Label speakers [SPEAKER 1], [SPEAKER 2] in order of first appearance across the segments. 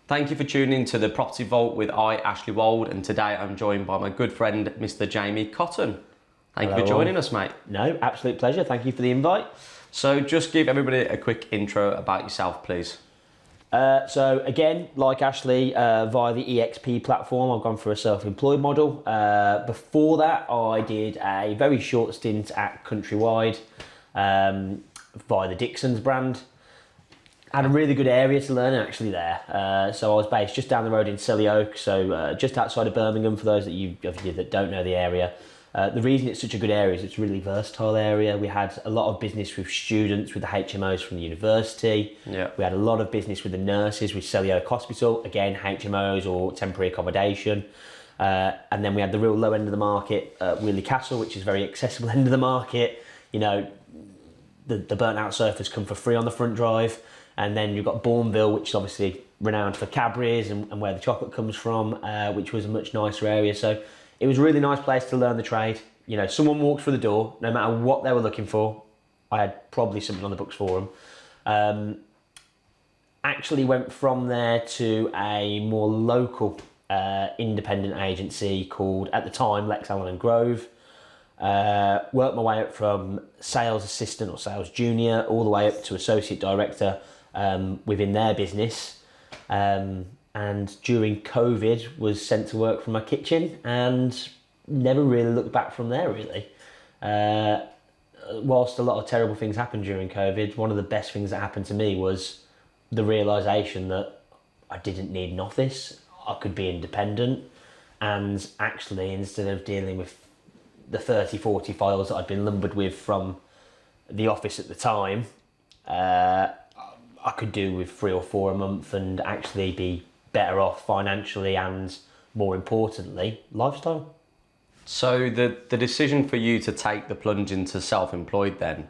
[SPEAKER 1] Thank you for tuning in to the Property Vault with Ashley Wold, and today I'm joined by my good friend, Mr. Jamie Cotton. Thank you for joining us, mate.
[SPEAKER 2] No, absolute pleasure. Thank you for the invite.
[SPEAKER 1] So just give everybody a quick intro about yourself, please.
[SPEAKER 2] So again, like Ashley, via the EXP platform, I've gone for a self-employed model. Before that, I did a very short stint at Countrywide via the Dixon's brand. Had a really good area to learn actually there. So I was based just down the road in Selly Oak, so just outside of Birmingham, for those of you that don't know the area. The reason it's such a good area is it's a really versatile area. We had a lot of business with students, with the HMOs from the university.
[SPEAKER 1] Yeah.
[SPEAKER 2] We had a lot of business with the nurses, with Selly Oak Hospital, again, HMOs or temporary accommodation. And then we had the real low end of the market, Wheelie Castle, which is very accessible end of the market. You know, the burnt out sofas come for free on the front drive. And then you've got Bourneville, which is obviously renowned for Cadbury's and where the chocolate comes from, which was a much nicer area. So it was a really nice place to learn the trade. You know, someone walked through the door, no matter what they were looking for, I had probably something on the books for them. Actually went from there to a more local independent agency called, at the time, Lex Allen and Grove. Worked my way up from sales assistant or sales junior all the way up to associate director within their business. And during COVID was sent to work from my kitchen and never really looked back from there really. Whilst a lot of terrible things happened during COVID, one of the best things that happened to me was the realisation that I didn't need an office, I could be independent, and actually instead of dealing with the 30, 40 files that I'd been lumbered with from the office at the time, I could do with 3 or 4 a month and actually be better off financially and, more importantly, lifestyle.
[SPEAKER 1] So the decision for you to take the plunge into self-employed then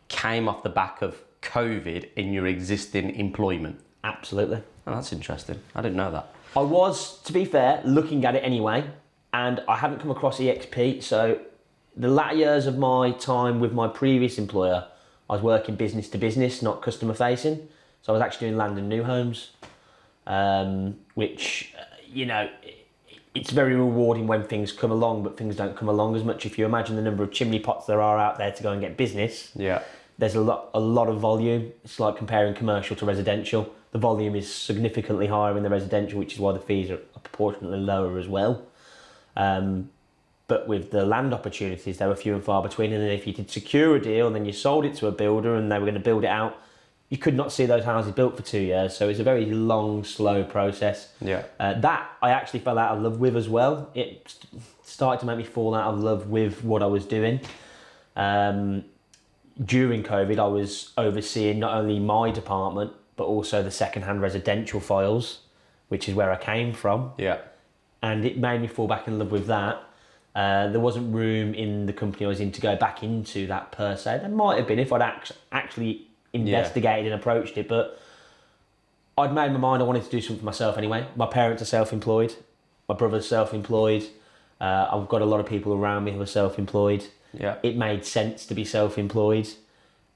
[SPEAKER 1] came off the back of COVID in your existing employment?
[SPEAKER 2] Absolutely.
[SPEAKER 1] Oh, that's interesting. I didn't know that.
[SPEAKER 2] I was, to be fair, looking at it anyway, and I hadn't come across EXP, so the latter years of my time with my previous employer, I was working business to business, not customer facing. So I was actually doing land and new homes, which, you know, it's very rewarding when things come along, but things don't come along as much. If you imagine the number of chimney pots there are out there to go and get business,
[SPEAKER 1] yeah,
[SPEAKER 2] there's a lot of volume. It's like comparing commercial to residential. The volume is significantly higher in the residential, which is why the fees are proportionately lower as well. But with the land opportunities, they were few and far between. And then if you did secure a deal and then you sold it to a builder and they were going to build it out, you could not see those houses built for 2 years. So it's a very long, slow process.
[SPEAKER 1] Yeah.
[SPEAKER 2] That I actually fell out of love with as well. It started to make me fall out of love with what I was doing. During COVID, I was overseeing not only my department, but also the second-hand residential files, which is where I came from.
[SPEAKER 1] Yeah. And
[SPEAKER 2] it made me fall back in love with that. There wasn't room in the company I was in to go back into that per se. There might have been if I'd actually investigated and approached it, but I'd made my mind I wanted to do something for myself anyway. My parents are self-employed, my brother's self-employed, I've got a lot of people around me who are self-employed.
[SPEAKER 1] Yeah.
[SPEAKER 2] It made sense to be self-employed.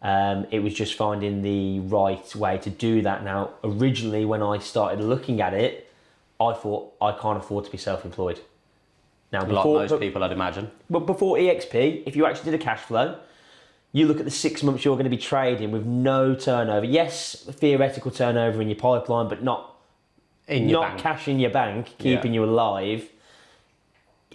[SPEAKER 2] It was just finding the right way to do that. Now, originally when I started looking at it, I thought I can't afford to be self-employed. Now,
[SPEAKER 1] like most people, I'd imagine.
[SPEAKER 2] But before EXP, if you actually did a cash flow, you look at the 6 months you're going to be trading with no turnover. Yes, theoretical turnover in your pipeline, but not cash in your bank, keeping you alive.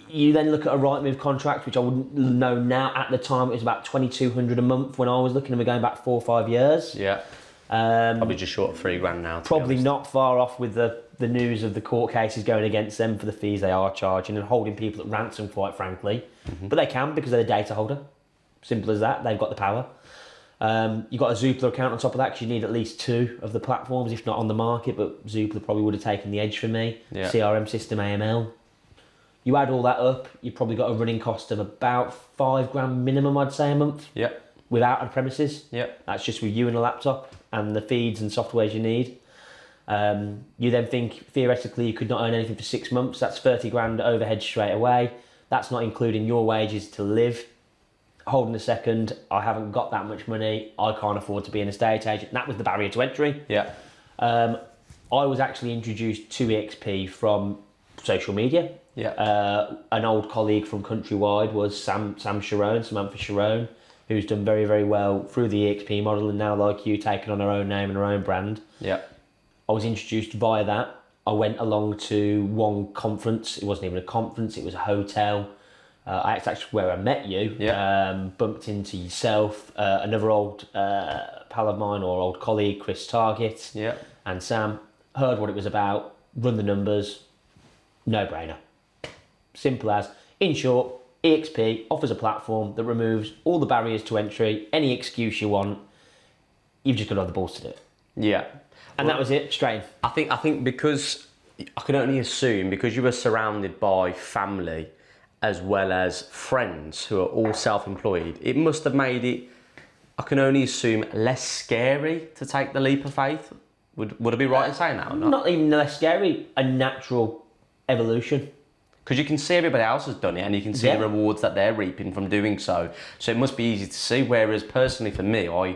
[SPEAKER 2] You then look at a right move contract, which I wouldn't know now. At the time, it was about $2,200 a month when I was looking, and we're going back 4 or 5 years.
[SPEAKER 1] Yeah. Probably just short of $3,000 now.
[SPEAKER 2] Probably not far off with the news of the court cases going against them for the fees they are charging and holding people at ransom, quite frankly. Mm-hmm. But they can because they're the data holder. Simple as that. They've got the power. You've got a Zoopla account on top of that because you need at least 2 of the platforms, if not on the market. But Zoopla probably would have taken the edge for me. Yeah. CRM system, AML. You add all that up, you've probably got a running cost of about $5,000 minimum, I'd say, a month.
[SPEAKER 1] Yep.
[SPEAKER 2] Without a premises.
[SPEAKER 1] Yep.
[SPEAKER 2] That's just with you and a laptop and the feeds and softwares you need. You then think theoretically you could not earn anything for 6 months. That's $30,000 overhead straight away. That's not including your wages to live. Hold on a second, I haven't got that much money. I can't afford to be an estate agent. That was the barrier to entry.
[SPEAKER 1] Yeah.
[SPEAKER 2] I was actually introduced to EXP from social media.
[SPEAKER 1] Yeah.
[SPEAKER 2] An old colleague from Countrywide was Samantha Sharon, who's done very, very well through the EXP model and now, like you, taken on her own name and her own brand.
[SPEAKER 1] Yeah.
[SPEAKER 2] I was introduced via that. I went along to one conference. It wasn't even a conference, it was a hotel. It's actually where I met you.
[SPEAKER 1] Yeah.
[SPEAKER 2] Bumped into yourself, another old pal of mine or old colleague, Chris Target,
[SPEAKER 1] Yeah.
[SPEAKER 2] and Sam. Heard what it was about, run the numbers, no brainer. Simple as. In short, EXP offers a platform that removes all the barriers to entry, any excuse you want. You've just got to have the balls to do it.
[SPEAKER 1] Yeah.
[SPEAKER 2] And that was it, straight in.
[SPEAKER 1] I think because I can only assume because you were surrounded by family as well as friends who are all self-employed, it must have made it, I can only assume, less scary to take the leap of faith. Would I be right in saying that or not?
[SPEAKER 2] Not even less scary, a natural evolution.
[SPEAKER 1] Because you can see everybody else has done it and you can see
[SPEAKER 2] Yeah.
[SPEAKER 1] the rewards that they're reaping from doing so. So it must be easy to see. Whereas personally for me, I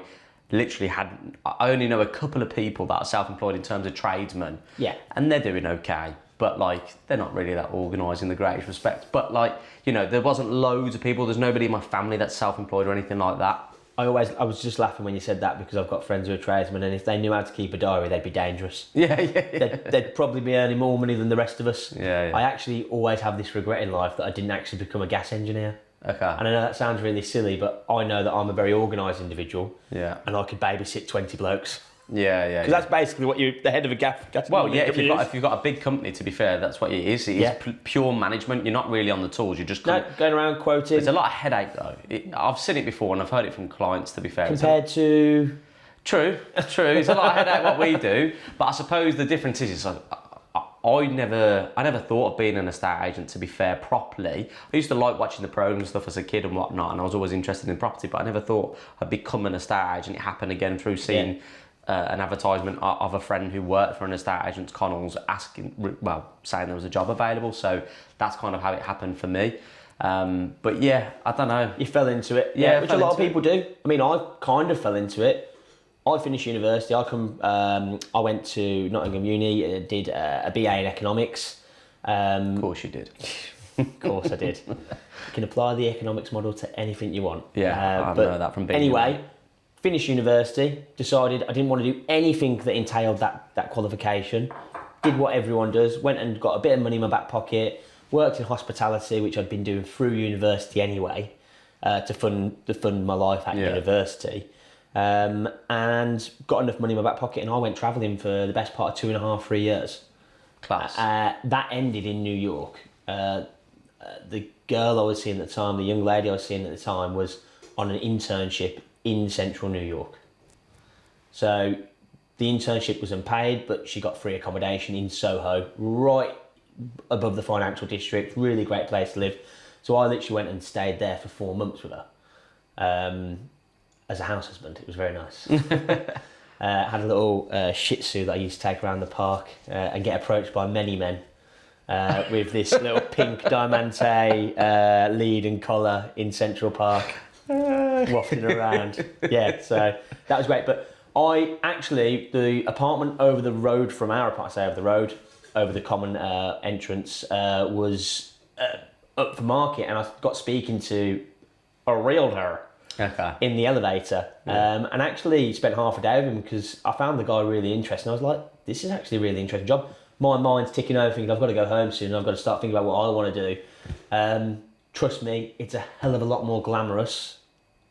[SPEAKER 1] only know a couple of people that are self-employed in terms of tradesmen.
[SPEAKER 2] Yeah.
[SPEAKER 1] And they're doing okay. But like, they're not really that organised in the greatest respect. But like, you know, there wasn't loads of people. There's nobody in my family that's self-employed or anything like that.
[SPEAKER 2] I was just laughing when you said that because I've got friends who are tradesmen and if they knew how to keep a diary, they'd be dangerous.
[SPEAKER 1] Yeah.
[SPEAKER 2] They'd probably be earning more money than the rest of us.
[SPEAKER 1] Yeah.
[SPEAKER 2] I actually always have this regret in life that I didn't actually become a gas engineer.
[SPEAKER 1] Okay.
[SPEAKER 2] And I know that sounds really silly, but I know that I'm a very organised individual.
[SPEAKER 1] Yeah.
[SPEAKER 2] And I could babysit 20 blokes.
[SPEAKER 1] Yeah.
[SPEAKER 2] Because that's basically what the head of a gas
[SPEAKER 1] Well,
[SPEAKER 2] company
[SPEAKER 1] yeah,
[SPEAKER 2] is.
[SPEAKER 1] if you've got a big company, to be fair, that's what it is. It is pure management. You're not really on the tools. You're just
[SPEAKER 2] No, going around quoting.
[SPEAKER 1] It's a lot of headache though. I've seen it before and I've heard it from clients, to be fair.
[SPEAKER 2] Compared to...
[SPEAKER 1] True. It's a lot of headache what we do. But I suppose the difference is like, I never thought of being an estate agent, to be fair, properly. I used to like watching the programs and stuff as a kid and whatnot, and I was always interested in property, but I never thought I'd become an estate agent. It happened again through seeing an advertisement of a friend who worked for an estate agent's Connells saying there was a job available. So that's kind of how it happened for me. But yeah, I don't know.
[SPEAKER 2] You fell into it.
[SPEAKER 1] Yeah,
[SPEAKER 2] which a lot of people do. I mean, I kind of fell into it. I finished university. I went to Nottingham Uni, did a BA in economics.
[SPEAKER 1] Of course you did.
[SPEAKER 2] Of course I did. You can apply the economics model to anything you want.
[SPEAKER 1] Yeah, I know that from being
[SPEAKER 2] anyway, finished university, decided I didn't want to do anything that entailed that qualification. Did what everyone does, went and got a bit of money in my back pocket, worked in hospitality, which I'd been doing through university anyway, to fund my life at university. And got enough money in my back pocket and I went travelling for the best part of 2.5, 3 years.
[SPEAKER 1] Class.
[SPEAKER 2] That ended in New York. The girl I was seeing at the time, the young lady I was seeing at the time, was on an internship in central New York. So the internship was unpaid, but she got free accommodation in Soho, right above the financial district, really great place to live. So I literally went and stayed there for 4 months with her. As a house husband, it was very nice. Had a little Shih Tzu that I used to take around the park and get approached by many men with this little pink Diamante lead and collar in Central Park, wafting around. Yeah, so that was great. But the apartment over the road from our apartment, over the common entrance, was up for market, and I got speaking to a realtor.
[SPEAKER 1] Okay.
[SPEAKER 2] In the elevator, and actually spent half a day with him because I found the guy really interesting. I was like, this is actually a really interesting job. My mind's ticking over thinking I've got to go home soon, I've got to start thinking about what I want to do. Trust me, it's a hell of a lot more glamorous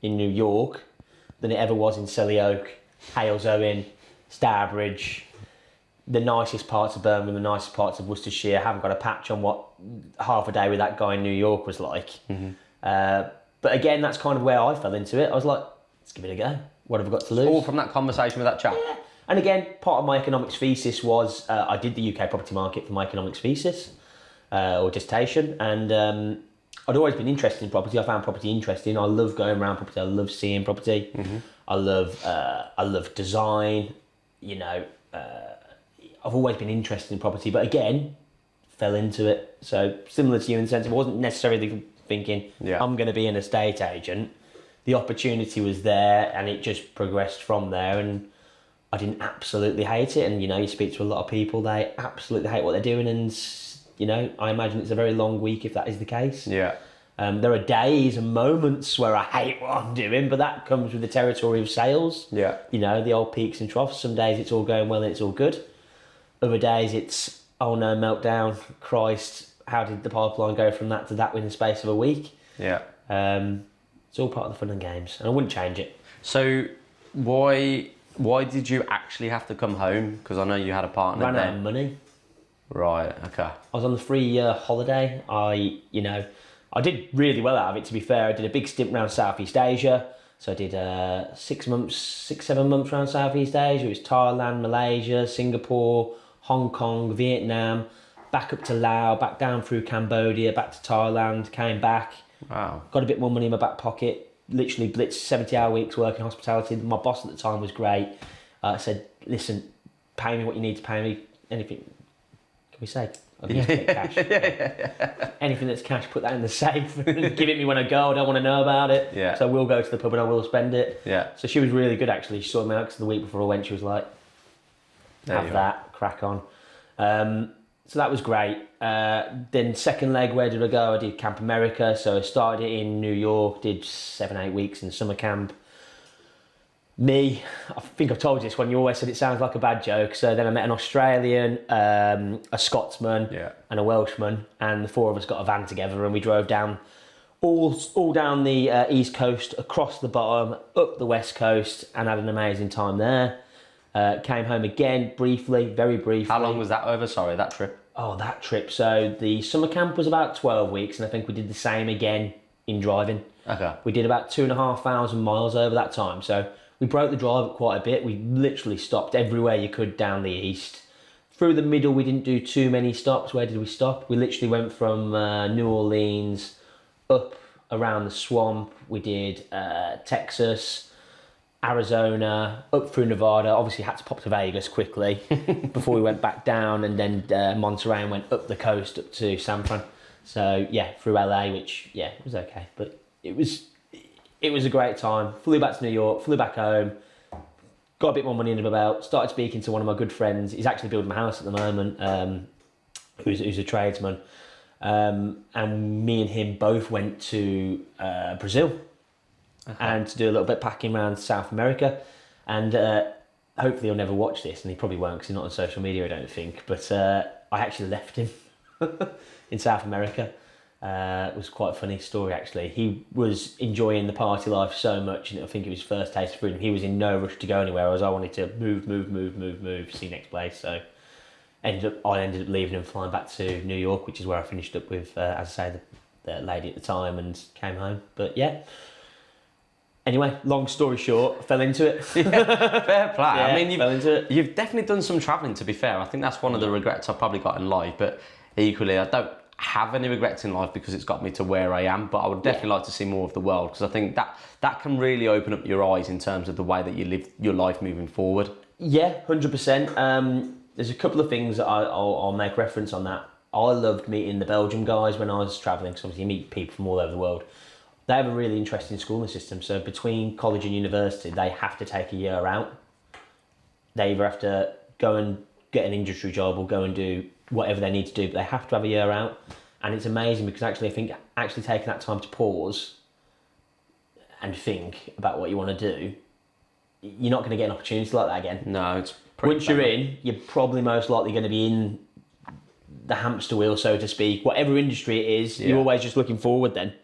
[SPEAKER 2] in New York than it ever was in Selly Oak, Halesowen, Starbridge, the nicest parts of Birmingham, the nicest parts of Worcestershire. I haven't got a patch on what half a day with that guy in New York was like. But again, that's kind of where I fell into it. I was like, let's give it a go. What have I got to lose?
[SPEAKER 1] All from that conversation with that chap?
[SPEAKER 2] Yeah. And again, part of my economics thesis was, I did the UK property market for my economics thesis, or dissertation, and I'd always been interested in property. I found property interesting. I love going around property. I love seeing property. I love design. You know, I've always been interested in property, but again, fell into it. So similar to you in the sense of I wasn't necessarily thinking I'm going to be an estate agent. The opportunity was there and it just progressed from there, and I didn't absolutely hate it. And, you know, you speak to a lot of people, they absolutely hate what they're doing. And, you know, I imagine it's a very long week if that is the case.
[SPEAKER 1] Yeah.
[SPEAKER 2] There are days and moments where I hate what I'm doing, but that comes with the territory of sales.
[SPEAKER 1] Yeah.
[SPEAKER 2] You know, the old peaks and troughs. Some days it's all going well and it's all good. Other days it's, oh no, meltdown, Christ, how did the pipeline go from that to that within the space of a week?
[SPEAKER 1] Yeah.
[SPEAKER 2] It's all part of the fun and games, and I wouldn't change it.
[SPEAKER 1] So why did you actually have to come home? Because I know you had a partner
[SPEAKER 2] Ran
[SPEAKER 1] there.
[SPEAKER 2] out of money.
[SPEAKER 1] Right, okay.
[SPEAKER 2] I was on the 3-year holiday. I did really well out of it, to be fair. I did a big stint around Southeast Asia. So I did 7 months around Southeast Asia. It was Thailand, Malaysia, Singapore, Hong Kong, Vietnam, back up to Laos, back down through Cambodia, back to Thailand, came back.
[SPEAKER 1] Wow.
[SPEAKER 2] Got a bit more money in my back pocket. Literally blitzed 70-hour weeks working hospitality. My boss at the time was great. I said, listen, pay me what you need to pay me. Anything, can we say? I need to get cash. Anything that's cash, put that in the safe and give it me when I go. I don't want to know about it.
[SPEAKER 1] Yeah.
[SPEAKER 2] So I will go to the pub and I will spend it.
[SPEAKER 1] Yeah.
[SPEAKER 2] So she was really good, actually. She sorted me out because the week before I went, she was like, have that, crack on. So that was great. Then second leg, where did I go? I did Camp America. So I started it in New York, did 7-8 weeks in summer camp. I think I've told you this one, you always said it sounds like a bad joke. So then I met an Australian, a Scotsman, and a Welshman, and the four of us got a van together and we drove down all down the East Coast, across the bottom, up the West Coast, and had an amazing time there. Came home again, very briefly.
[SPEAKER 1] How long was that over? Sorry, that trip?
[SPEAKER 2] Oh, that trip. So the summer camp was about 12 weeks, and I think we did the same again in driving.
[SPEAKER 1] Okay.
[SPEAKER 2] We did about 2,500 miles over that time. So we broke the drive up quite a bit. We literally stopped everywhere you could down the east. Through the middle, we didn't do too many stops. Where did we stop? We literally went from New Orleans up around the swamp. We did Texas, Arizona, up through Nevada. Obviously had to pop to Vegas quickly before we went back down, and then Monterey, and went up the coast up to San Fran. So yeah, through LA, which it was okay, but it was a great time. Flew back to New York, flew back home, got a bit more money in my belt, started speaking to one of my good friends. He's actually building my house at the moment, who's a tradesman. And me and him both went to Brazil. Okay. And to do a little bit packing around South America, and hopefully he'll never watch this, and he probably won't because he's not on social media, I don't think, but I actually left him in South America. It was quite a funny story, actually. He was enjoying the party life so much, and I think it was his first taste of freedom. He was in no rush to go anywhere, whereas I wanted to move, see next place. So I ended up leaving and flying back to New York, which is where I finished up with, as I say, the lady at the time, and came home. But yeah. Anyway, long story short, I fell into it.
[SPEAKER 1] Fair play.
[SPEAKER 2] Yeah,
[SPEAKER 1] I mean,
[SPEAKER 2] fell into it.
[SPEAKER 1] You've definitely done some travelling, to be fair. I think that's one of the regrets I've probably got in life, but equally, I don't have any regrets in life because it's got me to where I am, but I would definitely like to see more of the world, because I think that can really open up your eyes in terms of the way that you live your life moving forward. Yeah,
[SPEAKER 2] 100%. There's a couple of things that I'll make reference on that. I loved meeting the Belgian guys when I was travelling, because obviously you meet people from all over the world. They have a really interesting schooling system. So between college and university, they have to take a year out. They either have to go and get an industry job or go and do whatever they need to do, but they have to have a year out. And it's amazing because actually, I think actually taking that time to pause and think about what you want to do, you're not going to get an opportunity like that again.
[SPEAKER 1] No, it's pretty
[SPEAKER 2] Once you're in, you're probably most likely going to be in the hamster wheel, so to speak. Whatever industry it is, you're always just looking forward then.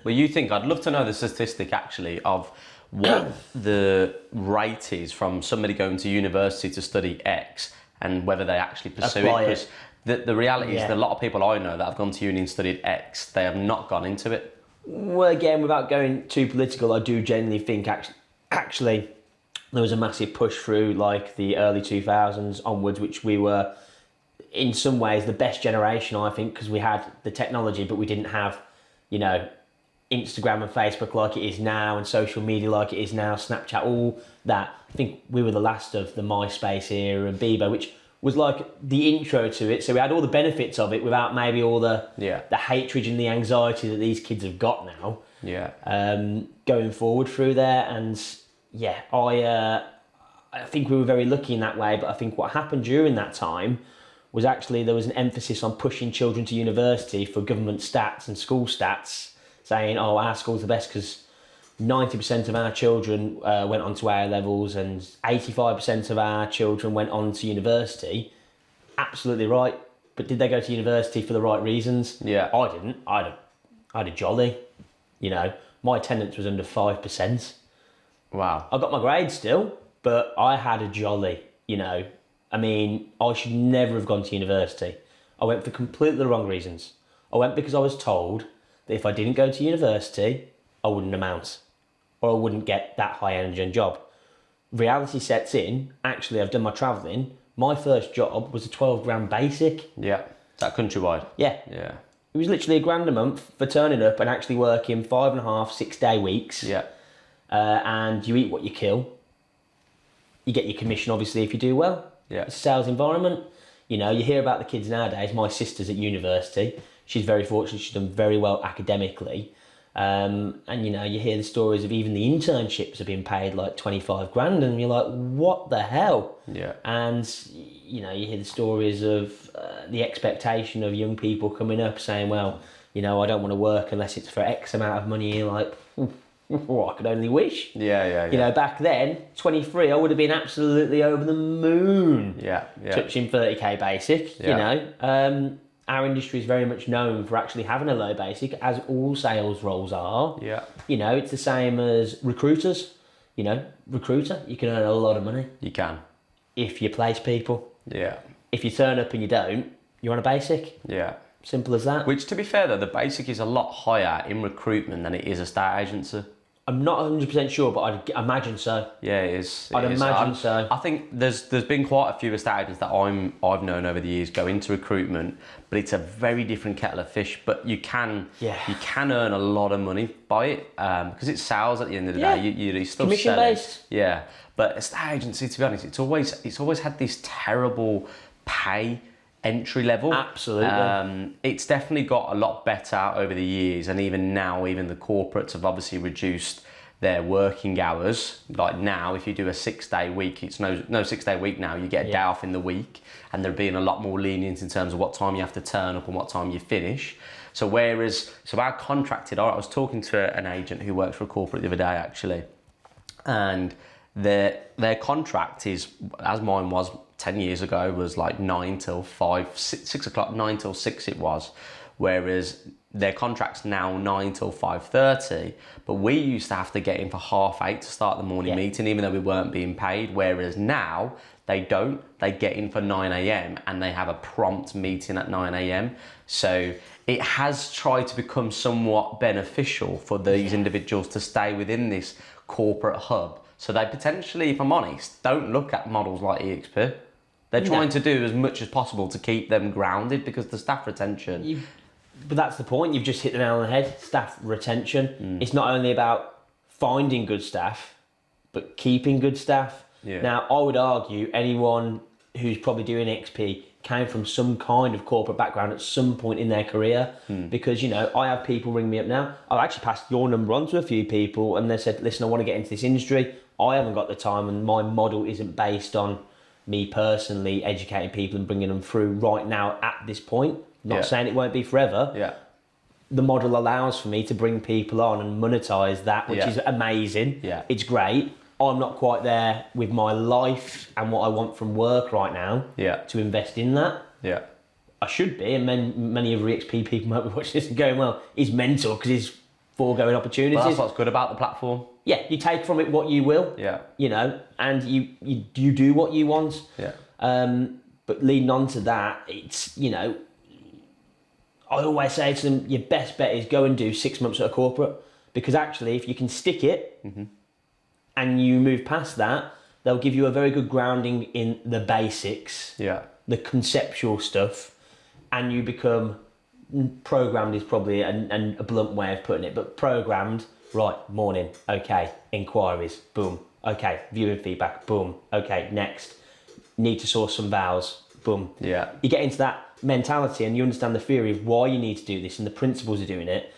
[SPEAKER 1] Well, I'd love to know the statistic actually of what the rate is from somebody going to university to study X and whether they actually pursue it. Because the reality is that a lot of people I know that have gone to uni and studied X, they have not gone into it.
[SPEAKER 2] Well, again, without going too political, I do genuinely think actually there was a massive push through like the early 2000s onwards, which we were in some ways the best generation, I think, because we had the technology, but we didn't have, Instagram and Facebook like it is now, and social media like it is now, Snapchat, all that. I think we were the last of the MySpace era and Bebo, which was like the intro to it. So we had all the benefits of it without maybe all the hatred and the anxiety that these kids have got now. Yeah. Going forward through there, and I think we were very lucky in that way, but I think what happened during that time was actually there was an emphasis on pushing children to university for government stats and school stats, saying, oh, our school's the best because 90% of our children went on to A levels and 85% of our children went on to university. Absolutely right. But did they go to university for the right reasons?
[SPEAKER 1] Yeah.
[SPEAKER 2] I didn't. I had a jolly. You know, my attendance was under 5%.
[SPEAKER 1] Wow.
[SPEAKER 2] I got my grades still, but I had a jolly, you know. I mean, I should never have gone to university. I went for completely the wrong reasons. I went because I was told that if I didn't go to university, I wouldn't amount, or I wouldn't get that high energy job. Reality sets in. Actually, I've done my travelling. My first job was a 12 grand basic.
[SPEAKER 1] Yeah. Is that countrywide?
[SPEAKER 2] Yeah.
[SPEAKER 1] Yeah.
[SPEAKER 2] It was literally £1 a month for turning up and actually working 5.5, 6-day weeks.
[SPEAKER 1] Yeah.
[SPEAKER 2] And you eat what you kill. You get your commission, obviously, if you do well.
[SPEAKER 1] Yeah.
[SPEAKER 2] It's a sales environment. You know, you hear about the kids nowadays. My sister's at university. She's very fortunate. She's done very well academically. And, you know, you hear the stories of even the internships have been paid like 25 grand and you're like, what the hell?
[SPEAKER 1] Yeah.
[SPEAKER 2] And, you know, you hear the stories of the expectation of young people coming up saying, well, you know, I don't want to work unless it's for X amount of money. You're like, I could only wish.
[SPEAKER 1] Yeah.
[SPEAKER 2] You know, back then, 23, I would have been absolutely over the moon.
[SPEAKER 1] Yeah.
[SPEAKER 2] Touching 30k basic,
[SPEAKER 1] Yeah.
[SPEAKER 2] you know. Our industry is very much known for actually having a low basic, as all sales roles are.
[SPEAKER 1] Yeah.
[SPEAKER 2] You know, it's the same as recruiters. You know, recruiter, you can earn a lot of money
[SPEAKER 1] You can.
[SPEAKER 2] if you place people.
[SPEAKER 1] Yeah.
[SPEAKER 2] If you turn up and you don't, you're on a basic.
[SPEAKER 1] Yeah.
[SPEAKER 2] Simple as that.
[SPEAKER 1] Which, to be fair though, the basic is a lot higher in recruitment than it is a estate agency.
[SPEAKER 2] I'm not 100% sure, but I'd imagine so.
[SPEAKER 1] Yeah, it is.
[SPEAKER 2] I'd imagine so.
[SPEAKER 1] I think there's been quite a few estate agents that I've known over the years go into recruitment, but it's a very different kettle of fish. But you can earn a lot of money by it because it's sales at the end of the day. You're still
[SPEAKER 2] commission
[SPEAKER 1] selling.
[SPEAKER 2] based.
[SPEAKER 1] Yeah, but estate agency, to be honest, it's always had this terrible pay entry level.
[SPEAKER 2] Absolutely.
[SPEAKER 1] It's definitely got a lot better over the years, and even now, even the corporates have obviously reduced their working hours. Like now, if you do a 6-day week, it's no 6-day week now. You get a day off in the week, and they're being a lot more lenient in terms of what time you have to turn up and what time you finish. So our contracted, I was talking to an agent who works for a corporate the other day actually, and their contract is, as mine was 10 years ago, was like 9 till 5, 6 o'clock, 9 till 6 it was, whereas their contract's now 9 till 5:30, but we used to have to get in for 8:30 to start the morning meeting, even though we weren't being paid, whereas now they don't. They get in for 9 a.m. and they have a prompt meeting at 9 a.m. So it has tried to become somewhat beneficial for these individuals to stay within this corporate hub. So they potentially, if I'm honest, don't look at models like EXP. They're trying to do as much as possible to keep them grounded because the staff retention.
[SPEAKER 2] But that's the point. You've just hit the nail on the head. Staff retention. It's not only about finding good staff, but keeping good staff.
[SPEAKER 1] Yeah.
[SPEAKER 2] Now, I would argue anyone who's probably doing XP came from some kind of corporate background at some point in their career, because, you know, I have people ring me up now. I've actually passed your number on to a few people and they said, listen, I want to get into this industry. I haven't got the time and my model isn't based on me personally educating people and bringing them through right now at this point. Not saying it won't be forever.
[SPEAKER 1] Yeah.
[SPEAKER 2] The model allows for me to bring people on and monetize that, which is amazing.
[SPEAKER 1] Yeah.
[SPEAKER 2] It's great. I'm not quite there with my life and what I want from work right now to invest in that.
[SPEAKER 1] Yeah.
[SPEAKER 2] I should be, and many of the XP people might be watching this and going, well, he's mental because he's foregoing opportunities.
[SPEAKER 1] Well, that's what's good about the platform.
[SPEAKER 2] Yeah, you take from it what you will.
[SPEAKER 1] Yeah.
[SPEAKER 2] You know, and you do what you want.
[SPEAKER 1] Yeah.
[SPEAKER 2] But leading on to that, it's, you know, I always say to them, your best bet is go and do 6 months at a corporate, because actually if you can stick it and you move past that, they'll give you a very good grounding in the basics, the conceptual stuff, and you become programmed is probably a blunt way of putting it, but programmed, right, morning, okay, inquiries, boom, okay, viewing feedback, boom, okay, next, need to source some vows, boom.
[SPEAKER 1] Yeah.
[SPEAKER 2] You get into that mentality and you understand the theory of why you need to do this and the principles of doing it.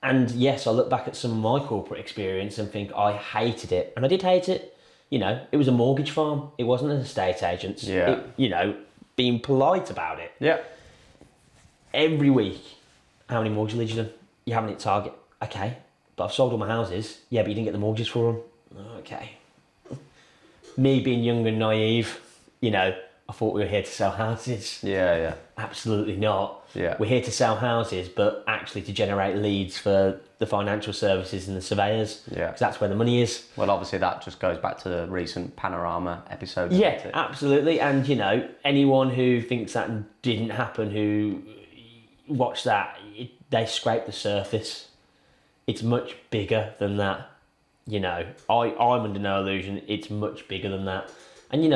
[SPEAKER 2] And yes, I look back at some of my corporate experience and think I hated it, and I did hate it. it was a mortgage farm. It wasn't an estate agent's.
[SPEAKER 1] Yeah.
[SPEAKER 2] Being polite about it.
[SPEAKER 1] Yeah.
[SPEAKER 2] Every week, how many mortgage leads you done? You haven't hit target. Okay, but I've sold all my houses. Yeah, but you didn't get the mortgages for them. Okay. Me being young and naive, I thought we were here to sell houses.
[SPEAKER 1] Yeah.
[SPEAKER 2] Absolutely not.
[SPEAKER 1] Yeah.
[SPEAKER 2] We're here to sell houses, but actually to generate leads for the financial services and the surveyors.
[SPEAKER 1] Yeah.
[SPEAKER 2] Because that's where the money is.
[SPEAKER 1] Well, obviously that just goes back to the recent Panorama episode.
[SPEAKER 2] Yeah, absolutely. And, anyone who thinks that didn't happen, who watched that, they scrape the surface. It's much bigger than that. I'm under no illusion. It's much bigger than that. And,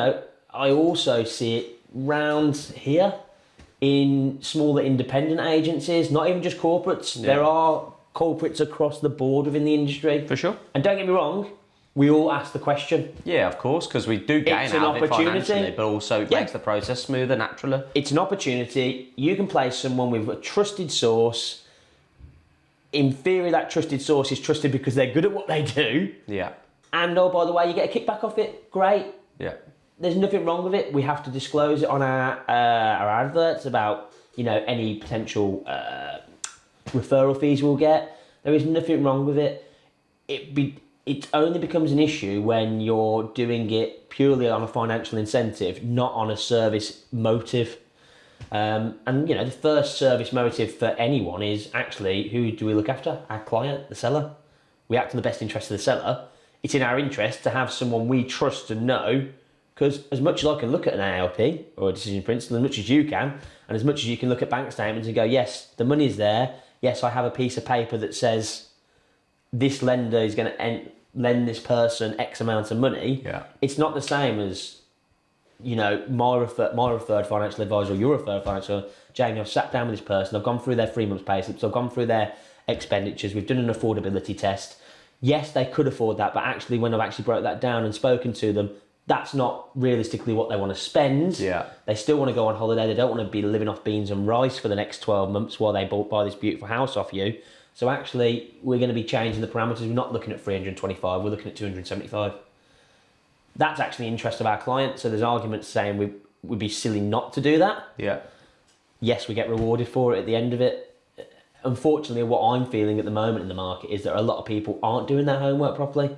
[SPEAKER 2] I also see it round here in smaller independent agencies, not even just corporates. Yeah. There are corporates across the board within the industry.
[SPEAKER 1] For sure.
[SPEAKER 2] And don't get me wrong, we all ask the question.
[SPEAKER 1] Yeah, of course, because we do gain out of it financially, but also it makes the process smoother naturally.
[SPEAKER 2] It's an opportunity. You can place someone with a trusted source. In theory, that trusted source is trusted because they're good at what they do.
[SPEAKER 1] Yeah.
[SPEAKER 2] And, oh, by the way, you get a kickback off it. Great.
[SPEAKER 1] Yeah.
[SPEAKER 2] There's nothing wrong with it. We have to disclose it on our adverts about, any potential referral fees we'll get. There is nothing wrong with it. It only becomes an issue when you're doing it purely on a financial incentive, not on a service motive. And the first service motive for anyone is actually, who do we look after? Our client, the seller. We act in the best interest of the seller. It's in our interest to have someone we trust and know, because as much as I can look at an ALP or a decision principle, as much as you can, and as much as you can look at bank statements and go, yes, the money's there. Yes, I have a piece of paper that says this lender is going to lend this person X amount of money.
[SPEAKER 1] Yeah.
[SPEAKER 2] It's not the same as, my referred financial advisor or your referred financial advisor. Jamie, I've sat down with this person. I've gone through their 3 months pay slips. I've gone through their expenditures. We've done an affordability test. Yes, they could afford that, but actually when I've actually broke that down and spoken to them, that's not realistically what they want to spend.
[SPEAKER 1] Yeah.
[SPEAKER 2] They still want to go on holiday. They don't want to be living off beans and rice for the next 12 months while they buy this beautiful house off you. So actually, we're going to be changing the parameters. We're not looking at 325, we're looking at 275. That's actually interest of our client. So there's arguments saying we'd be silly not to do that.
[SPEAKER 1] Yeah.
[SPEAKER 2] Yes, we get rewarded for it at the end of it. Unfortunately, what I'm feeling at the moment in the market is that a lot of people aren't doing their homework properly.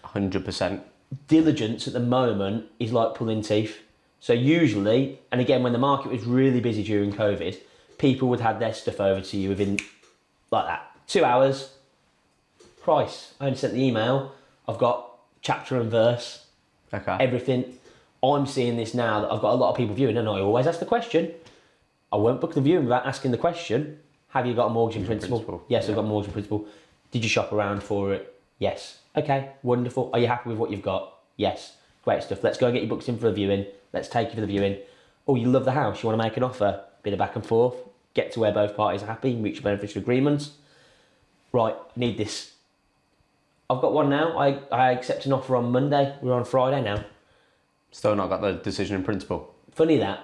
[SPEAKER 1] 100%.
[SPEAKER 2] Diligence at the moment is like pulling teeth. So usually, and again, when the market was really busy during COVID, people would have their stuff over to you within, like that, 2 hours. Price. I only sent the email. I've got chapter and verse.
[SPEAKER 1] Okay.
[SPEAKER 2] Everything. I'm seeing this now that I've got a lot of people viewing, and I always ask the question. I won't book the viewing without asking the question. Have you got a mortgage in principle? Yes, yeah. I've got a mortgage in principle. Did you shop around for it? Yes. Okay, wonderful. Are you happy with what you've got? Yes. Great stuff. Let's go and get you booked in for a viewing. Let's take you for the viewing. Oh, you love the house. You want to make an offer? Bit of back and forth. Get to where both parties are happy. Mutual beneficial agreements. Right, I need this. I've got one now. I accept an offer on Monday. We're on Friday now.
[SPEAKER 1] Still not got the decision in principle.
[SPEAKER 2] Funny that.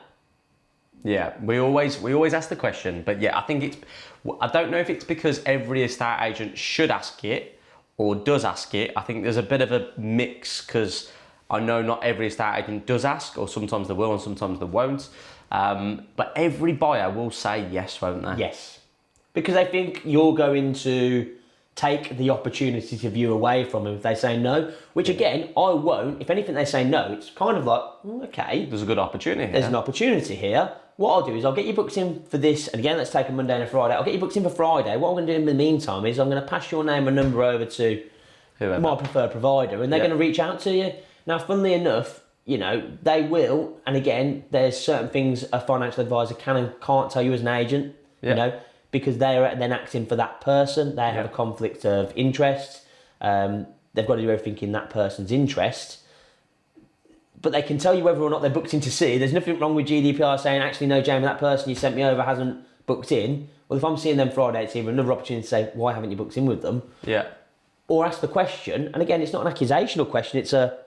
[SPEAKER 1] Yeah, we always ask the question, but yeah, I don't know if it's because every estate agent should ask it or does ask it. I think there's a bit of a mix, because I know not every estate agent does ask, or sometimes they will and sometimes they won't. But every buyer will say yes, won't they?
[SPEAKER 2] Yes, because they think you're going to take the opportunity to view away from them if they say no, which again, I won't. If anything, they say no, it's kind of like, okay.
[SPEAKER 1] There's a good opportunity here.
[SPEAKER 2] There's an opportunity here. What I'll do is I'll get you booked in for this, and again, let's take a Monday and a Friday. I'll get you booked in for Friday. What I'm going to do in the meantime is I'm going to pass your name and number over to whoever, my preferred provider, and they're going to reach out to you. Now, funnily enough, they will, and again, there's certain things a financial advisor can and can't tell you as an agent, because they're then acting for that person. They have a conflict of interest. They've got to do everything in that person's interest. But they can tell you whether or not they're booked in to see. There's nothing wrong with GDPR saying, actually, no, Jamie, that person you sent me over hasn't booked in. Well, if I'm seeing them Friday, it's either another opportunity to say, why haven't you booked in with them?
[SPEAKER 1] Yeah.
[SPEAKER 2] Or ask the question. And again, it's not an accusational question. It's a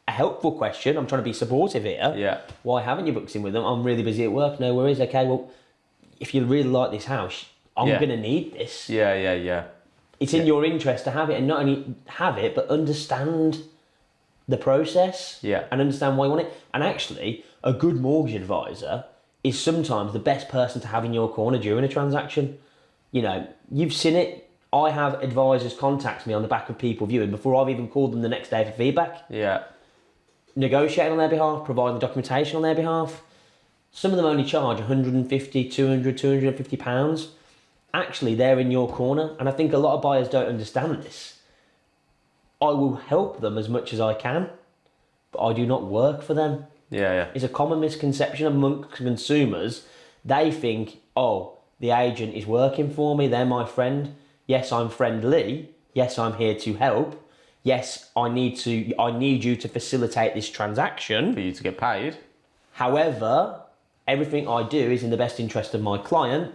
[SPEAKER 2] helpful question. I'm trying to be supportive here.
[SPEAKER 1] Yeah.
[SPEAKER 2] Why haven't you booked in with them? I'm really busy at work. No worries. Okay, well, if you really like this house, I'm going to need this.
[SPEAKER 1] Yeah.
[SPEAKER 2] It's in your interest to have it, and not only have it, but understand the process
[SPEAKER 1] Yeah.
[SPEAKER 2] and understand why you want it. And actually, a good mortgage advisor is sometimes the best person to have in your corner during a transaction. You know, you've seen it. I have advisors contact me on the back of people viewing before I've even called them the next day for feedback.
[SPEAKER 1] Yeah.
[SPEAKER 2] Negotiating on their behalf, providing the documentation on their behalf. Some of them only charge 150, 200, 250 pounds. Actually, they're in your corner. And I think a lot of buyers don't understand this. I will help them as much as I can, but I do not work for them.
[SPEAKER 1] Yeah.
[SPEAKER 2] It's a common misconception amongst consumers. They think, oh, the agent is working for me, they're my friend. Yes, I'm friendly. Yes, I'm here to help. Yes, I need you to facilitate this transaction.
[SPEAKER 1] For you to get paid.
[SPEAKER 2] However, everything I do is in the best interest of my client,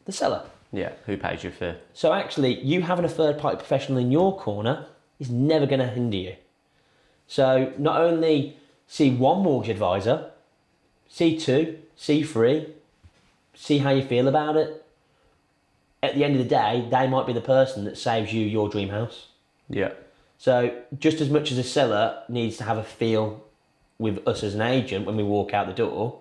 [SPEAKER 2] the seller.
[SPEAKER 1] Yeah, who pays your fee?
[SPEAKER 2] So actually, you having a third-party professional in your corner is never going to hinder you. So not only see one mortgage advisor, see two, see three, see how you feel about it. At the end of the day, they might be the person that saves you your dream house.
[SPEAKER 1] Yeah.
[SPEAKER 2] So just as much as a seller needs to have a feel with us as an agent when we walk out the door,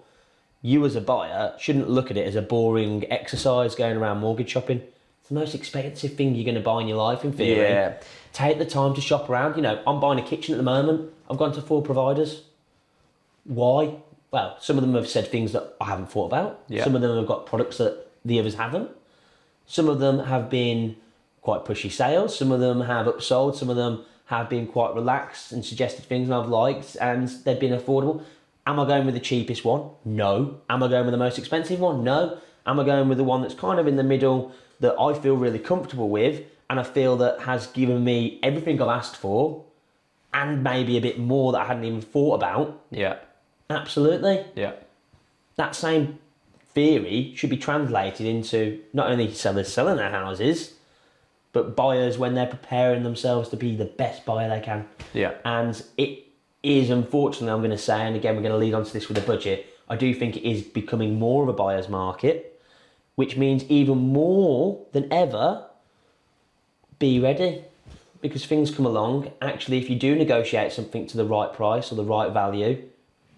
[SPEAKER 2] you as a buyer shouldn't look at it as a boring exercise going around mortgage shopping. It's the most expensive thing you're going to buy in your life, in theory.
[SPEAKER 1] Yeah.
[SPEAKER 2] Take the time to shop around. You know, I'm buying a kitchen at the moment. I've gone to 4 providers. Why? Well, some of them have said things that I haven't thought about.
[SPEAKER 1] Yeah.
[SPEAKER 2] Some of them have got products that the others haven't. Some of them have been quite pushy sales. Some of them have upsold. Some of them have been quite relaxed and suggested things I've liked and they've been affordable. Am I going with the cheapest one? No. Am I going with the most expensive one? No. Am I going with the one that's kind of in the middle that I feel really comfortable with and I feel that has given me everything I've asked for and maybe a bit more that I hadn't even thought about?
[SPEAKER 1] Yeah.
[SPEAKER 2] Absolutely.
[SPEAKER 1] Yeah.
[SPEAKER 2] That same theory should be translated into not only sellers selling their houses, but buyers when they're preparing themselves to be the best buyer they can.
[SPEAKER 1] Yeah.
[SPEAKER 2] And it is, unfortunately, I'm going to say, and again, we're going to lead on to this with a budget, I do think it is becoming more of a buyer's market, which means even more than ever, be ready. Because things come along. Actually, if you do negotiate something to the right price or the right value,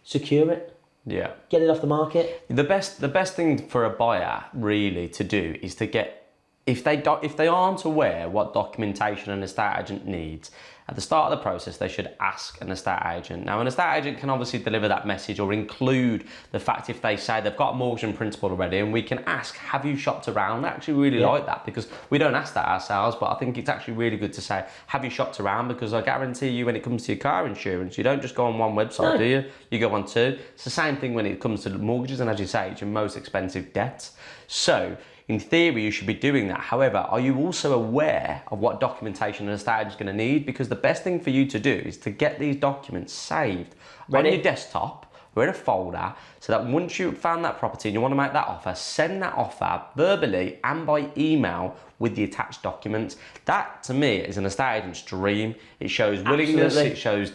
[SPEAKER 2] secure it.
[SPEAKER 1] Yeah.
[SPEAKER 2] Get it off the market.
[SPEAKER 1] The best thing for a buyer really to do is to get, if they aren't aware what documentation an estate agent needs, at the start of the process they should ask an estate agent. Now an estate agent can obviously deliver that message or include the fact if they say they've got a mortgage in principle already, and we can ask, have you shopped around? I actually really like that because we don't ask that ourselves, but I think it's actually really good to say, have you shopped around? Because I guarantee you when it comes to your car insurance, you don't just go on one website, do you? You go on two. It's the same thing when it comes to mortgages, and as you say, it's your most expensive debt. So in theory, you should be doing that. However, are you also aware of what documentation an estate agent is going to need? Because the best thing for you to do is to get these documents saved on your desktop or in a folder, so that once you've found that property and you want to make that offer, send that offer verbally and by email with the attached documents. That, to me, is an estate agent's dream. It shows willingness,
[SPEAKER 2] Absolutely.
[SPEAKER 1] it shows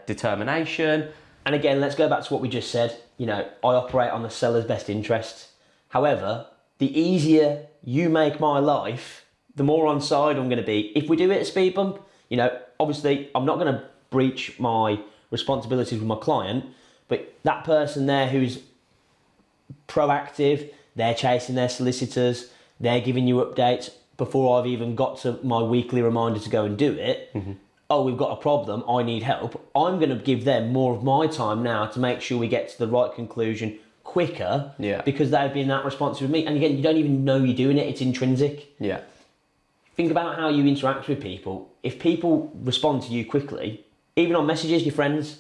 [SPEAKER 1] determination.
[SPEAKER 2] And again, let's go back to what we just said. You know, I operate on the seller's best interest. However, the easier you make my life, the more on side I'm going to be. If we do hit a speed bump, you know, obviously I'm not going to breach my responsibilities with my client, but that person there who's proactive, they're chasing their solicitors, they're giving you updates before I've even got to my weekly reminder to go and do it. Mm-hmm. Oh, we've got a problem, I need help. I'm going to give them more of my time now to make sure we get to the right conclusion quicker, because they've been that responsive with me. And again, you don't even know you're doing it, it's intrinsic.
[SPEAKER 1] Yeah.
[SPEAKER 2] Think about how you interact with people. If people respond to you quickly, even on messages, your friends,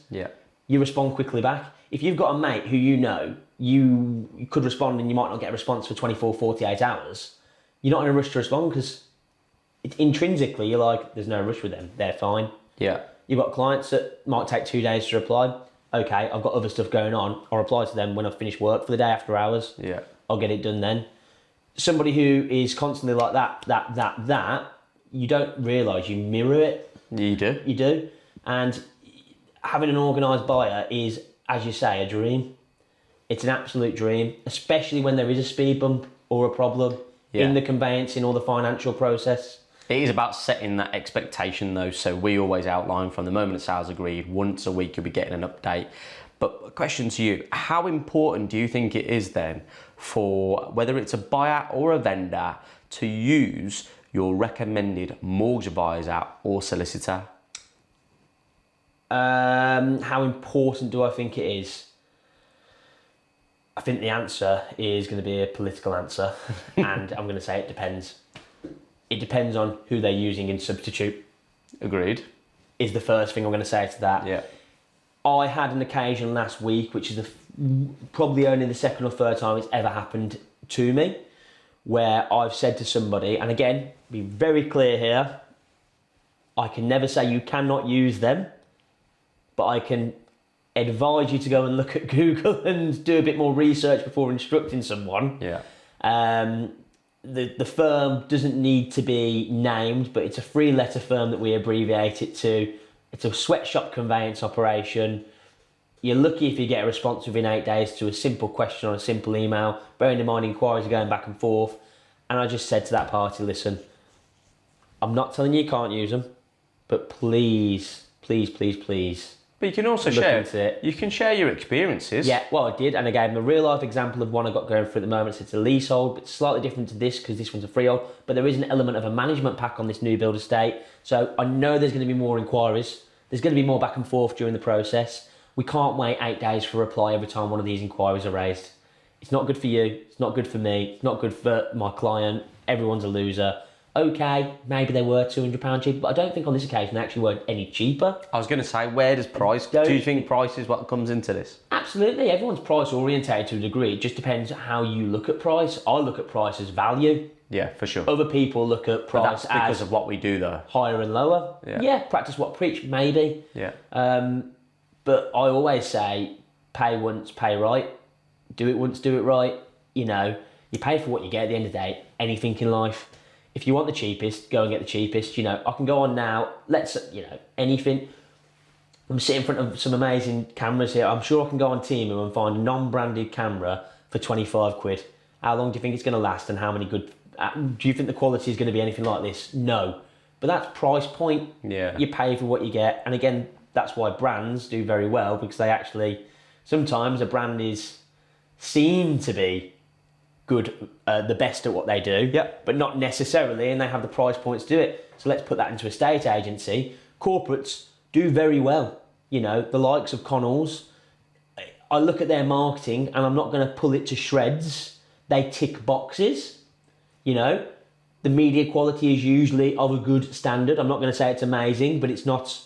[SPEAKER 2] you respond quickly back. If you've got a mate who you know, you could respond and you might not get a response for 24, 48 hours, you're not in a rush to respond because intrinsically you're like, there's no rush with them, they're fine.
[SPEAKER 1] Yeah.
[SPEAKER 2] You've got clients that might take 2 days to reply. Okay, I've got other stuff going on. I'll reply to them when I've finished work for the day after hours.
[SPEAKER 1] Yeah.
[SPEAKER 2] I'll get it done then. Somebody who is constantly like that, you don't realise you mirror it.
[SPEAKER 1] You do.
[SPEAKER 2] You do. And having an organised buyer is, as you say, a dream. It's an absolute dream, especially when there is a speed bump or a problem in the conveyancing or the financial process.
[SPEAKER 1] It is about setting that expectation though. So we always outline from the moment the sale's agreed, once a week you'll be getting an update. But a question to you, how important do you think it is then for whether it's a buyer or a vendor to use your recommended mortgage advisor or solicitor?
[SPEAKER 2] How important do I think it is? I think the answer is going to be a political answer, and I'm going to say it depends. It depends on who they're using in substitute.
[SPEAKER 1] Agreed.
[SPEAKER 2] Is the first thing I'm going to say to that.
[SPEAKER 1] Yeah.
[SPEAKER 2] I had an occasion last week, which is probably only the second or third time it's ever happened to me, where I've said to somebody, and again, be very clear here, I can never say you cannot use them, but I can advise you to go and look at Google and do a bit more research before instructing someone.
[SPEAKER 1] Yeah.
[SPEAKER 2] The firm doesn't need to be named, but it's a three-letter firm that we abbreviate it to. It's a sweatshop conveyance operation. You're lucky if you get a response within 8 days to a simple question on a simple email. Bearing in mind inquiries are going back and forth. And I just said to that party, listen, I'm not telling you you can't use them, but please, please, please, please.
[SPEAKER 1] But you can also you can share your experiences.
[SPEAKER 2] Yeah, well, I did, and I gave them a real life example of one I got going through at the moment. So it's a leasehold, but it's slightly different to this because this one's a freehold. But there is an element of a management pack on this new build estate. So I know there's going to be more inquiries. There's going to be more back and forth during the process. We can't wait 8 days for a reply every time one of these inquiries are raised. It's not good for you. It's not good for me. It's not good for my client. Everyone's a loser. Okay, maybe they were £200 cheaper, but I don't think on this occasion they actually weren't any cheaper.
[SPEAKER 1] I was going to say, where does price? Do you think price is what comes into this?
[SPEAKER 2] Absolutely, everyone's price orientated to a degree. It just depends how you look at price. I look at price as value.
[SPEAKER 1] Yeah, for sure.
[SPEAKER 2] Other people look at price
[SPEAKER 1] but that's because of what we do, though.
[SPEAKER 2] Higher and lower. Yeah, practice what preach, maybe.
[SPEAKER 1] Yeah.
[SPEAKER 2] But I always say, pay once, pay right. Do it once, do it right. You know, you pay for what you get at the end of the day. Anything in life. If you want the cheapest, go and get the cheapest. You know, I can go on now. Anything. I'm sitting in front of some amazing cameras here. I'm sure I can go on Temu and find a non-branded camera for 25 quid. How long do you think it's going to last, and how many good... do you think the quality is going to be anything like this? No. But that's price point.
[SPEAKER 1] Yeah.
[SPEAKER 2] You pay for what you get. And again, that's why brands do very well, because they actually... Sometimes a brand is seen to be good, the best at what they do, but not necessarily, and they have the price points to do it. So let's put that into a estate agency. Corporates do very well. You know, the likes of Connells, I look at their marketing and I'm not going to pull it to shreds. They tick boxes. You know, the media quality is usually of a good standard. I'm not going to say it's amazing, but it's not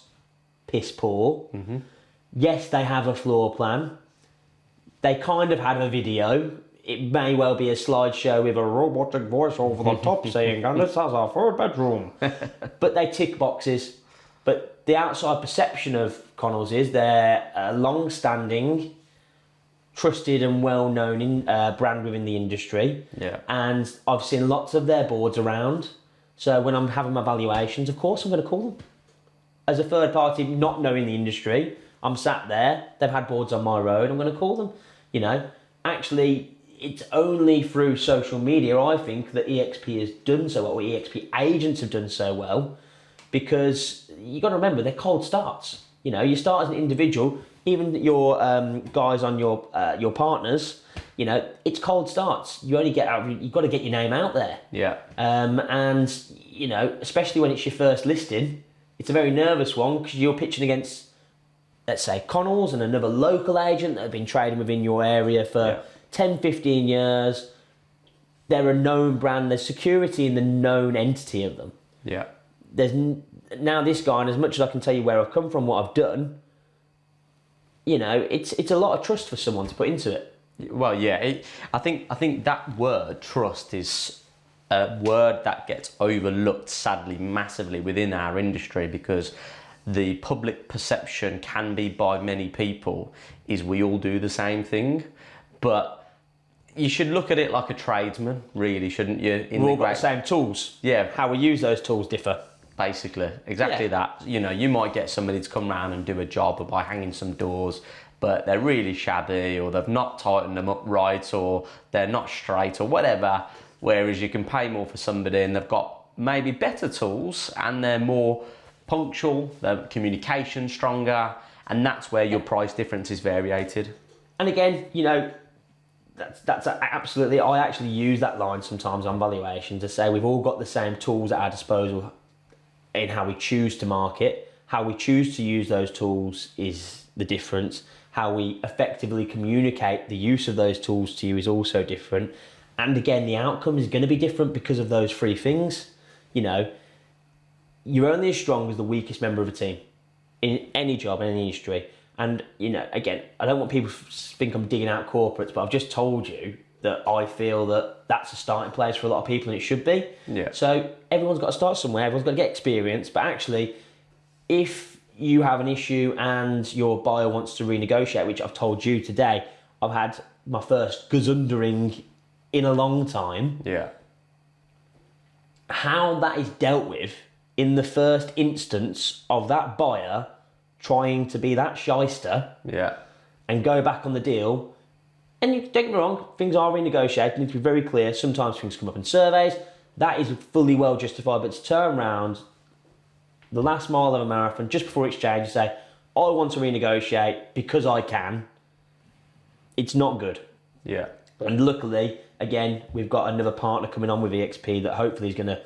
[SPEAKER 2] piss poor. Mm-hmm. Yes, they have a floor plan. They kind of have a video. It may well be a slideshow with a robotic voice over the top saying, and this has our third bedroom. But they tick boxes. But the outside perception of Connells is they're a long-standing, trusted and well-known brand within the industry.
[SPEAKER 1] Yeah.
[SPEAKER 2] And I've seen lots of their boards around. So when I'm having my valuations, of course I'm going to call them. As a third party, not knowing the industry, I'm sat there, they've had boards on my road, I'm going to call them. You know, actually, it's only through social media, I think, that EXP has done so well, or EXP agents have done so well, because you got to remember, they're cold starts. You know, you start as an individual, even your guys on your partners, you know, it's cold starts. You only get out, you've got to get your name out there.
[SPEAKER 1] Yeah.
[SPEAKER 2] And, you know, especially when it's your first listing, it's a very nervous one because you're pitching against, let's say, Connells and another local agent that have been trading within your area for 10, 15 years. They're a known brand. There's security in the known entity of them.
[SPEAKER 1] Yeah.
[SPEAKER 2] There's now this guy, and as much as I can tell you where I've come from, what I've done, you know, it's a lot of trust for someone to put into it.
[SPEAKER 1] Well, yeah, I think that word trust is a word that gets overlooked, sadly, massively within our industry, because the public perception can be by many people is we all do the same thing, but you should look at it like a tradesman, really, shouldn't you?
[SPEAKER 2] We've all got the same tools.
[SPEAKER 1] Yeah.
[SPEAKER 2] How we use those tools differ.
[SPEAKER 1] Basically, exactly that. You know, you might get somebody to come round and do a job by hanging some doors, but they're really shabby, or they've not tightened them up right, or they're not straight, or whatever. Whereas you can pay more for somebody and they've got maybe better tools and they're more punctual, their communication stronger, and that's where your price difference is variated.
[SPEAKER 2] And again, you know, that's absolutely, I actually use that line sometimes on valuation to say we've all got the same tools at our disposal in how we choose to market. How we choose to use those tools is the difference. How we effectively communicate the use of those tools to you is also different. And again, the outcome is going to be different because of those three things. You know, you're only as strong as the weakest member of a team in any job, in any industry. And, you know, again, I don't want people to think I'm digging out corporates, but I've just told you that I feel that that's a starting place for a lot of people, and it should be.
[SPEAKER 1] Yeah.
[SPEAKER 2] So everyone's got to start somewhere, everyone's got to get experience, but actually, if you have an issue and your buyer wants to renegotiate, which I've told you today, I've had my first gazundering in a long time.
[SPEAKER 1] Yeah.
[SPEAKER 2] How that is dealt with in the first instance of that buyer trying to be that shyster,
[SPEAKER 1] Yeah.
[SPEAKER 2] and go back on the deal. And you don't get me wrong, things are renegotiated, you need to be very clear. Sometimes things come up in surveys. That is fully well justified, but to turn around the last mile of a marathon just before exchange and say, I want to renegotiate because I can, it's not good.
[SPEAKER 1] Yeah.
[SPEAKER 2] And luckily, again, we've got another partner coming on with EXP that hopefully is going to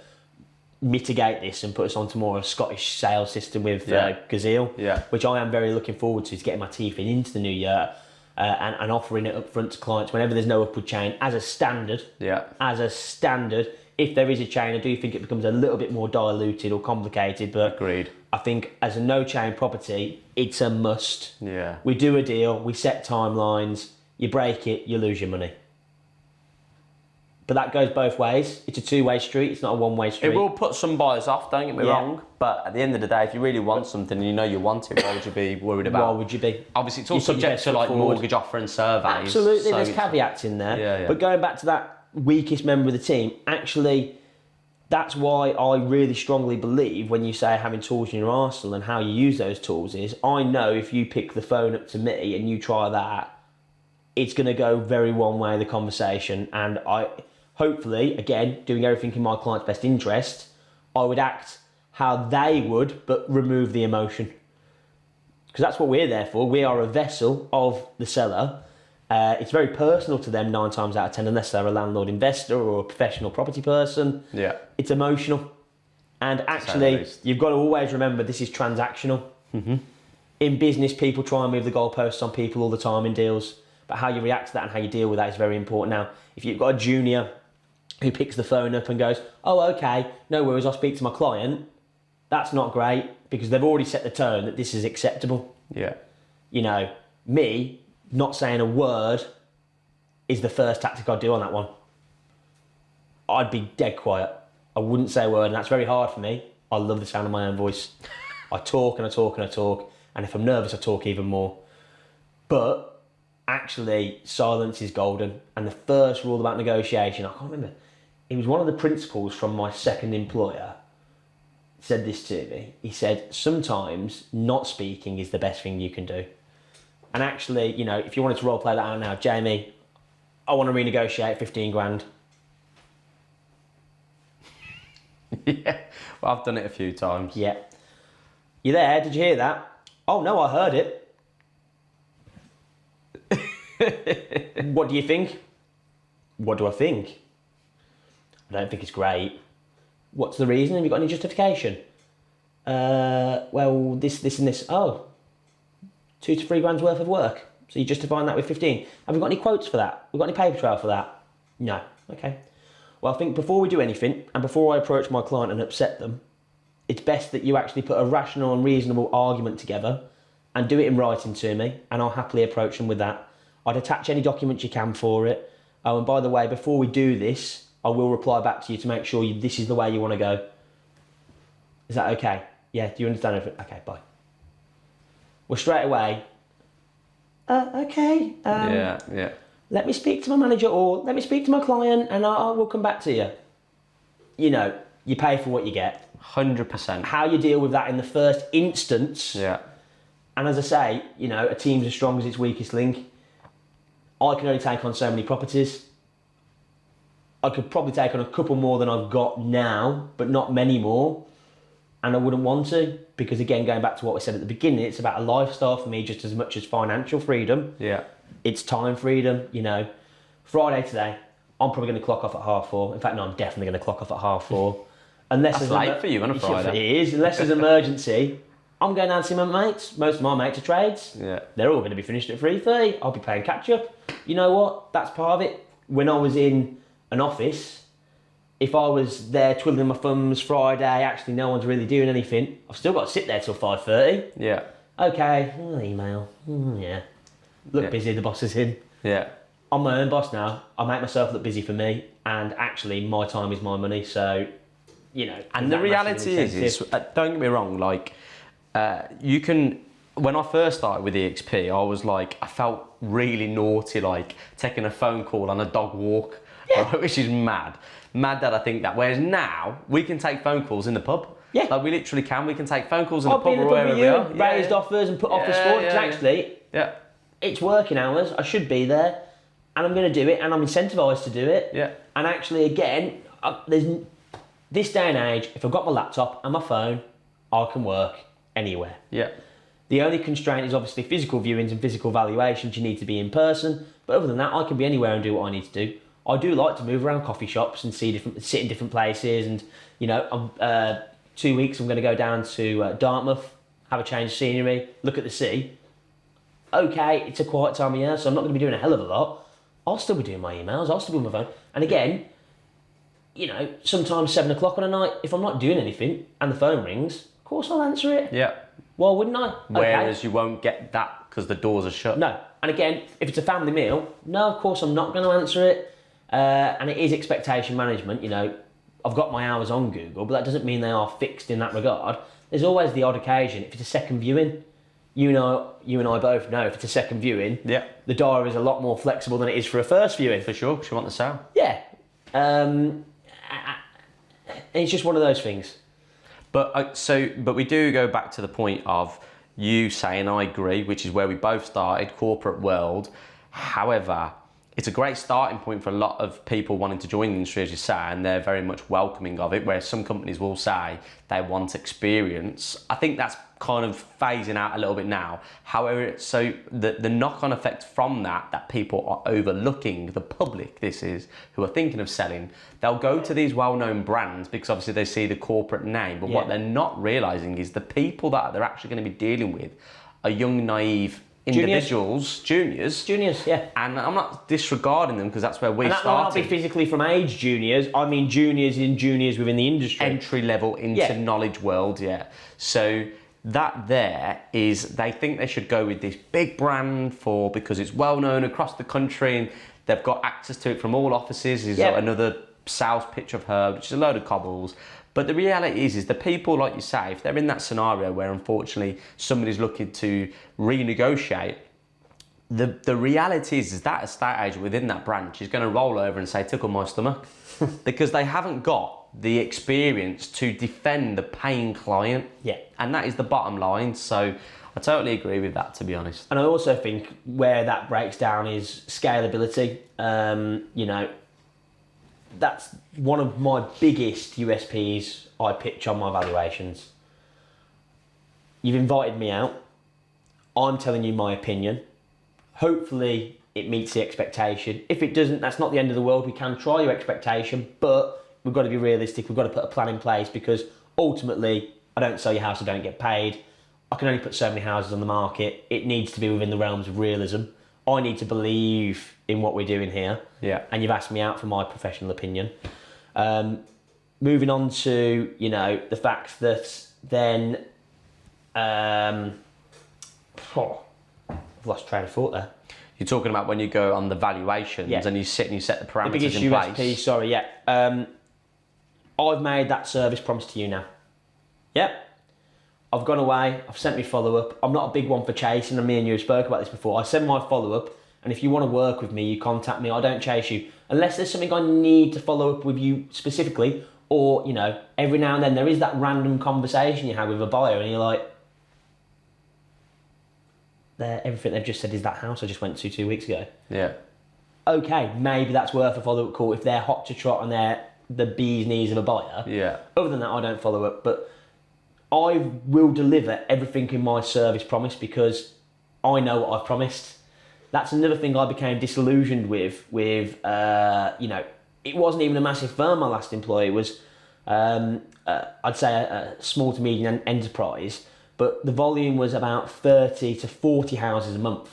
[SPEAKER 2] mitigate this and put us onto more of a Scottish sales system with Gazelle, which I am very looking forward to, is getting my teeth into the new year and offering it up front to clients whenever there's no upward chain as a standard.
[SPEAKER 1] Yeah.
[SPEAKER 2] As a standard. If there is a chain, I do think it becomes a little bit more diluted or complicated, but
[SPEAKER 1] Agreed.
[SPEAKER 2] I think as a no chain property, it's a must.
[SPEAKER 1] Yeah.
[SPEAKER 2] We do a deal, we set timelines, you break it, you lose your money. But that goes both ways. It's a two-way street. It's not a one-way street.
[SPEAKER 1] It will put some buyers off, don't get me wrong. But at the end of the day, if you really want something and you know you want it, why would you be worried about?
[SPEAKER 2] Why would you be?
[SPEAKER 1] Obviously, it's all subject to like mortgage offer and surveys.
[SPEAKER 2] Absolutely,
[SPEAKER 1] so
[SPEAKER 2] there's caveats in there.
[SPEAKER 1] Yeah.
[SPEAKER 2] But going back to that weakest member of the team, actually, that's why I really strongly believe when you say having tools in your arsenal and how you use those tools is, I know if you pick the phone up to me and you try that, it's going to go very one way, the conversation. And I... hopefully, again, doing everything in my client's best interest, I would act how they would, but remove the emotion. Because that's what we're there for. We are a vessel of the seller. It's very personal to them 9 times out of 10, unless they're a landlord investor or a professional property person.
[SPEAKER 1] Yeah.
[SPEAKER 2] It's emotional. And actually, you've got to always remember this is transactional.
[SPEAKER 1] Mm-hmm.
[SPEAKER 2] In business, people try and move the goalposts on people all the time in deals. But how you react to that and how you deal with that is very important. Now, if you've got a junior who picks the phone up and goes, oh, okay, no worries, I'll speak to my client, that's not great, because they've already set the tone that this is acceptable.
[SPEAKER 1] Yeah.
[SPEAKER 2] You know, me not saying a word is the first tactic I'd do on that one. I'd be dead quiet. I wouldn't say a word, and that's very hard for me. I love the sound of my own voice. I talk and I talk and I talk, and if I'm nervous, I talk even more. But actually, silence is golden. And the first rule about negotiation, I can't remember, it was one of the principals from my second employer said this to me. He said, sometimes not speaking is the best thing you can do. And actually, you know, if you wanted to role play that out now, Jamie, I want to renegotiate 15 grand.
[SPEAKER 1] Yeah, well, I've done it a few times.
[SPEAKER 2] Yeah. You there? Did you hear that? Oh no, I heard it. What do you think? What do I think? I don't think it's great. What's the reason? Have you got any justification? Well, this and this. Oh, 2 to 3 grand's worth of work. So you're justifying that with 15. Have we got any quotes for that? Have we got any paper trail for that? No. Okay. Well, I think before we do anything, and before I approach my client and upset them, it's best that you actually put a rational and reasonable argument together and do it in writing to me, and I'll happily approach them with that. I'd attach any documents you can for it. Oh, and by the way, before we do this, I will reply back to you to make sure this is the way you want to go. Is that okay? Yeah, do you understand everything? Okay, bye. Well, straight away, okay.
[SPEAKER 1] Yeah.
[SPEAKER 2] Let me speak to my manager, or let me speak to my client, and I will come back to you. You know, you pay for what you get.
[SPEAKER 1] 100%.
[SPEAKER 2] How you deal with that in the first instance.
[SPEAKER 1] Yeah.
[SPEAKER 2] And as I say, you know, a team's as strong as its weakest link. I can only take on so many properties. I could probably take on a couple more than I've got now, but not many more. And I wouldn't want to, because again, going back to what we said at the beginning, it's about a lifestyle for me just as much as financial freedom.
[SPEAKER 1] Yeah.
[SPEAKER 2] It's time freedom, you know. Friday today, I'm probably going to clock off at 4:30. In fact, no, I'm definitely going to clock off at 4:30. Unless
[SPEAKER 1] That's
[SPEAKER 2] there's
[SPEAKER 1] late for you on a Friday.
[SPEAKER 2] It is. Unless there's an emergency, I'm going down to see my mates. Most of my mates are trades.
[SPEAKER 1] Yeah.
[SPEAKER 2] They're all going to be finished at 3:30. I'll be playing catch up. You know what? That's part of it. When I was in an office, if I was there twiddling my thumbs Friday, actually no one's really doing anything, I've still got to sit there till 5:30.
[SPEAKER 1] Yeah.
[SPEAKER 2] Okay, email. Yeah. Look busy, the boss is in.
[SPEAKER 1] Yeah.
[SPEAKER 2] I'm my own boss now. I make myself look busy for me, and actually my time is my money, so, you know.
[SPEAKER 1] And the reality is don't get me wrong, like, you can, when I first started with EXP, I was like, I felt really naughty, like taking a phone call on a dog walk, right, which is mad. Mad that I think that. Whereas now, we can take phone calls in the pub.
[SPEAKER 2] Yeah.
[SPEAKER 1] Like, we literally can. We can take phone calls in the
[SPEAKER 2] I'll
[SPEAKER 1] pub
[SPEAKER 2] be in
[SPEAKER 1] or
[SPEAKER 2] the pub
[SPEAKER 1] wherever
[SPEAKER 2] with
[SPEAKER 1] we
[SPEAKER 2] you,
[SPEAKER 1] are.
[SPEAKER 2] raised offers and put offers forward, because actually, it's working hours, I should be there, and I'm going to do it, and I'm incentivised to do it.
[SPEAKER 1] Yeah.
[SPEAKER 2] And actually, again, there's this day and age, if I've got my laptop and my phone, I can work anywhere.
[SPEAKER 1] Yeah.
[SPEAKER 2] The only constraint is obviously physical viewings and physical valuations. You need to be in person, but other than that, I can be anywhere and do what I need to do. I do like to move around coffee shops and sit in different places, and you know, 2 weeks I'm going to go down to Dartmouth, have a change of scenery, look at the sea. Okay, it's a quiet time of year, so I'm not going to be doing a hell of a lot. I'll still be doing my emails, I'll still be on my phone, and again, you know, sometimes 7 o'clock on a night, if I'm not doing anything and the phone rings, of course I'll answer it.
[SPEAKER 1] Yeah.
[SPEAKER 2] Why wouldn't I?
[SPEAKER 1] Whereas you won't get that because the doors are shut.
[SPEAKER 2] No. And again, if it's a family meal, no, of course I'm not going to answer it. And it is expectation management. You know, I've got my hours on Google, but that doesn't mean they are fixed in that regard. There's always the odd occasion. If it's a second viewing, you and I both know if it's a second viewing, the diary is a lot more flexible than it is for a first viewing.
[SPEAKER 1] For sure, because you want the sale.
[SPEAKER 2] Yeah. It's just one of those things.
[SPEAKER 1] But we do go back to the point of you saying I agree, which is where we both started, corporate world. However, it's a great starting point for a lot of people wanting to join the industry, as you say, and they're very much welcoming of it, whereas some companies will say they want experience. I think that's kind of phasing out a little bit now. However, so the knock-on effect from that people are overlooking, the public this is, who are thinking of selling, they'll go to these well-known brands because obviously they see the corporate name, but what they're not realising is the people that they're actually going to be dealing with are young, naive individuals, juniors,
[SPEAKER 2] yeah.
[SPEAKER 1] And I'm not disregarding them because that's where we started.
[SPEAKER 2] And that might not be physically from age juniors. I mean juniors within the industry.
[SPEAKER 1] Entry level into knowledge world, So that there is, they think they should go with this big brand because it's well known across the country and they've got access to it from all offices. Is another sales pitch I've heard, which is a load of cobbles. But the reality is the people, like you say, if they're in that scenario where unfortunately somebody's looking to renegotiate, the reality is that estate agent within that branch is going to roll over and say, tickle my stomach, because they haven't got the experience to defend the paying client.
[SPEAKER 2] Yeah.
[SPEAKER 1] And that is the bottom line. So I totally agree with that, to be honest.
[SPEAKER 2] And I also think where that breaks down is scalability. You know, that's one of my biggest USPs I pitch on my valuations. You've invited me out. I'm telling you my opinion. Hopefully it meets the expectation. If it doesn't, that's not the end of the world. We can try your expectation, but we've got to be realistic. We've got to put a plan in place because ultimately, I don't sell your house, I don't get paid. I can only put so many houses on the market. It needs to be within the realms of realism. I need to believe in what we're doing here.
[SPEAKER 1] Yeah.
[SPEAKER 2] And you've asked me out for my professional opinion. Moving on to, you know, the fact that then, I've lost train of thought there.
[SPEAKER 1] You're talking about when you go on the valuations and you set the parameters
[SPEAKER 2] the biggest
[SPEAKER 1] in
[SPEAKER 2] USP,
[SPEAKER 1] place.
[SPEAKER 2] sorry, yeah. I've made that service promise to you now. Yep. I've gone away, I've sent me follow-up. I'm not a big one for chasing, and me and you have spoke about this before. I send my follow-up, and if you want to work with me, you contact me. I don't chase you. Unless there's something I need to follow up with you specifically, or, you know, every now and then there is that random conversation you have with a buyer, and you're like, everything they've just said is that house I just went to 2 weeks ago.
[SPEAKER 1] Yeah.
[SPEAKER 2] okay, maybe that's worth a follow-up call if they're hot to trot and they're the bee's knees of a buyer.
[SPEAKER 1] Yeah.
[SPEAKER 2] Other than that, I don't follow up, but I will deliver everything in my service promise because I know what I've promised. That's another thing I became disillusioned with it wasn't even a massive firm, my last employer. It was, I'd say, a small to medium enterprise, but the volume was about 30 to 40 houses a month.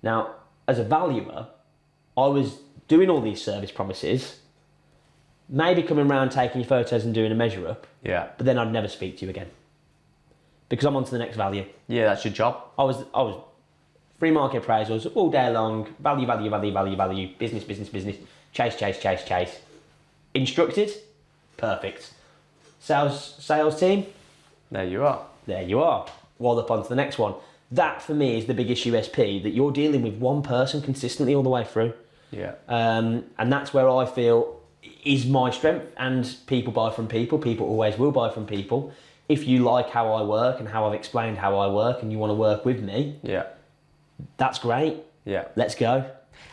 [SPEAKER 2] Now, as a valuer, I was doing all these service promises, maybe coming around, taking your photos and doing a measure up,
[SPEAKER 1] Yeah.
[SPEAKER 2] but then I'd never speak to you again because I'm on to the next value.
[SPEAKER 1] Yeah, that's your job.
[SPEAKER 2] I was free market appraisals all day long, value, business, chase. Instructed, perfect. Sales team,
[SPEAKER 1] There you are.
[SPEAKER 2] there you are. Wall up onto the next one. That for me is the biggest USP, that you're dealing with one person consistently all the way through.
[SPEAKER 1] Yeah.
[SPEAKER 2] And that's where I feel is my strength, and people buy from people. People always will buy from people. If you like how I work and how I've explained how I work and you want to work with me,
[SPEAKER 1] Yeah.
[SPEAKER 2] that's great.
[SPEAKER 1] Yeah.
[SPEAKER 2] Let's go.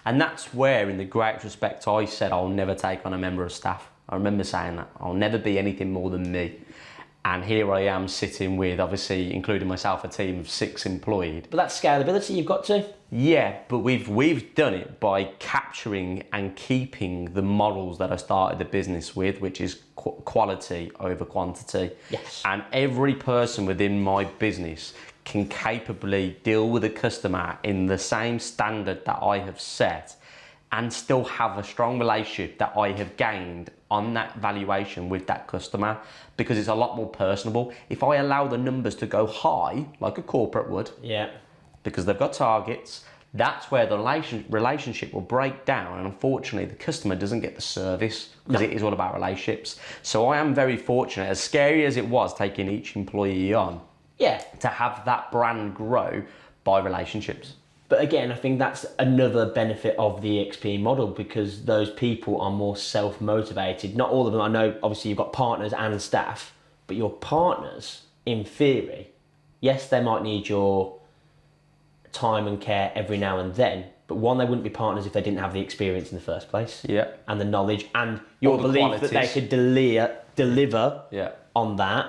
[SPEAKER 1] And that's where, in the great respect, I said I'll never take on a member of staff. I remember saying that. I'll never be anything more than me. And here I am sitting with, obviously, including myself, a team of 6 employed.
[SPEAKER 2] But that's scalability you've got to.
[SPEAKER 1] Yeah, but we've done it by capturing and keeping the models that I started the business with, which is quality over quantity.
[SPEAKER 2] Yes.
[SPEAKER 1] And every person within my business can capably deal with a customer in the same standard that I have set and still have a strong relationship that I have gained on that valuation with that customer, because it's a lot more personable. If I allow the numbers to go high, like a corporate would,
[SPEAKER 2] Yeah.
[SPEAKER 1] because they've got targets, that's where the relationship will break down, and unfortunately the customer doesn't get the service, because it is all about relationships. So I am very fortunate, as scary as it was taking each employee on,
[SPEAKER 2] Yeah.
[SPEAKER 1] to have that brand grow by relationships.
[SPEAKER 2] But again, I think that's another benefit of the XP model, because those people are more self-motivated. Not all of them. I know, obviously, you've got partners and staff, but your partners, in theory, yes, they might need your time and care every now and then, but one, they wouldn't be partners if they didn't have the experience in the first place.
[SPEAKER 1] Yeah.
[SPEAKER 2] And the knowledge and your
[SPEAKER 1] All the
[SPEAKER 2] belief that they
[SPEAKER 1] qualities.
[SPEAKER 2] could deliver
[SPEAKER 1] Yeah.
[SPEAKER 2] on that.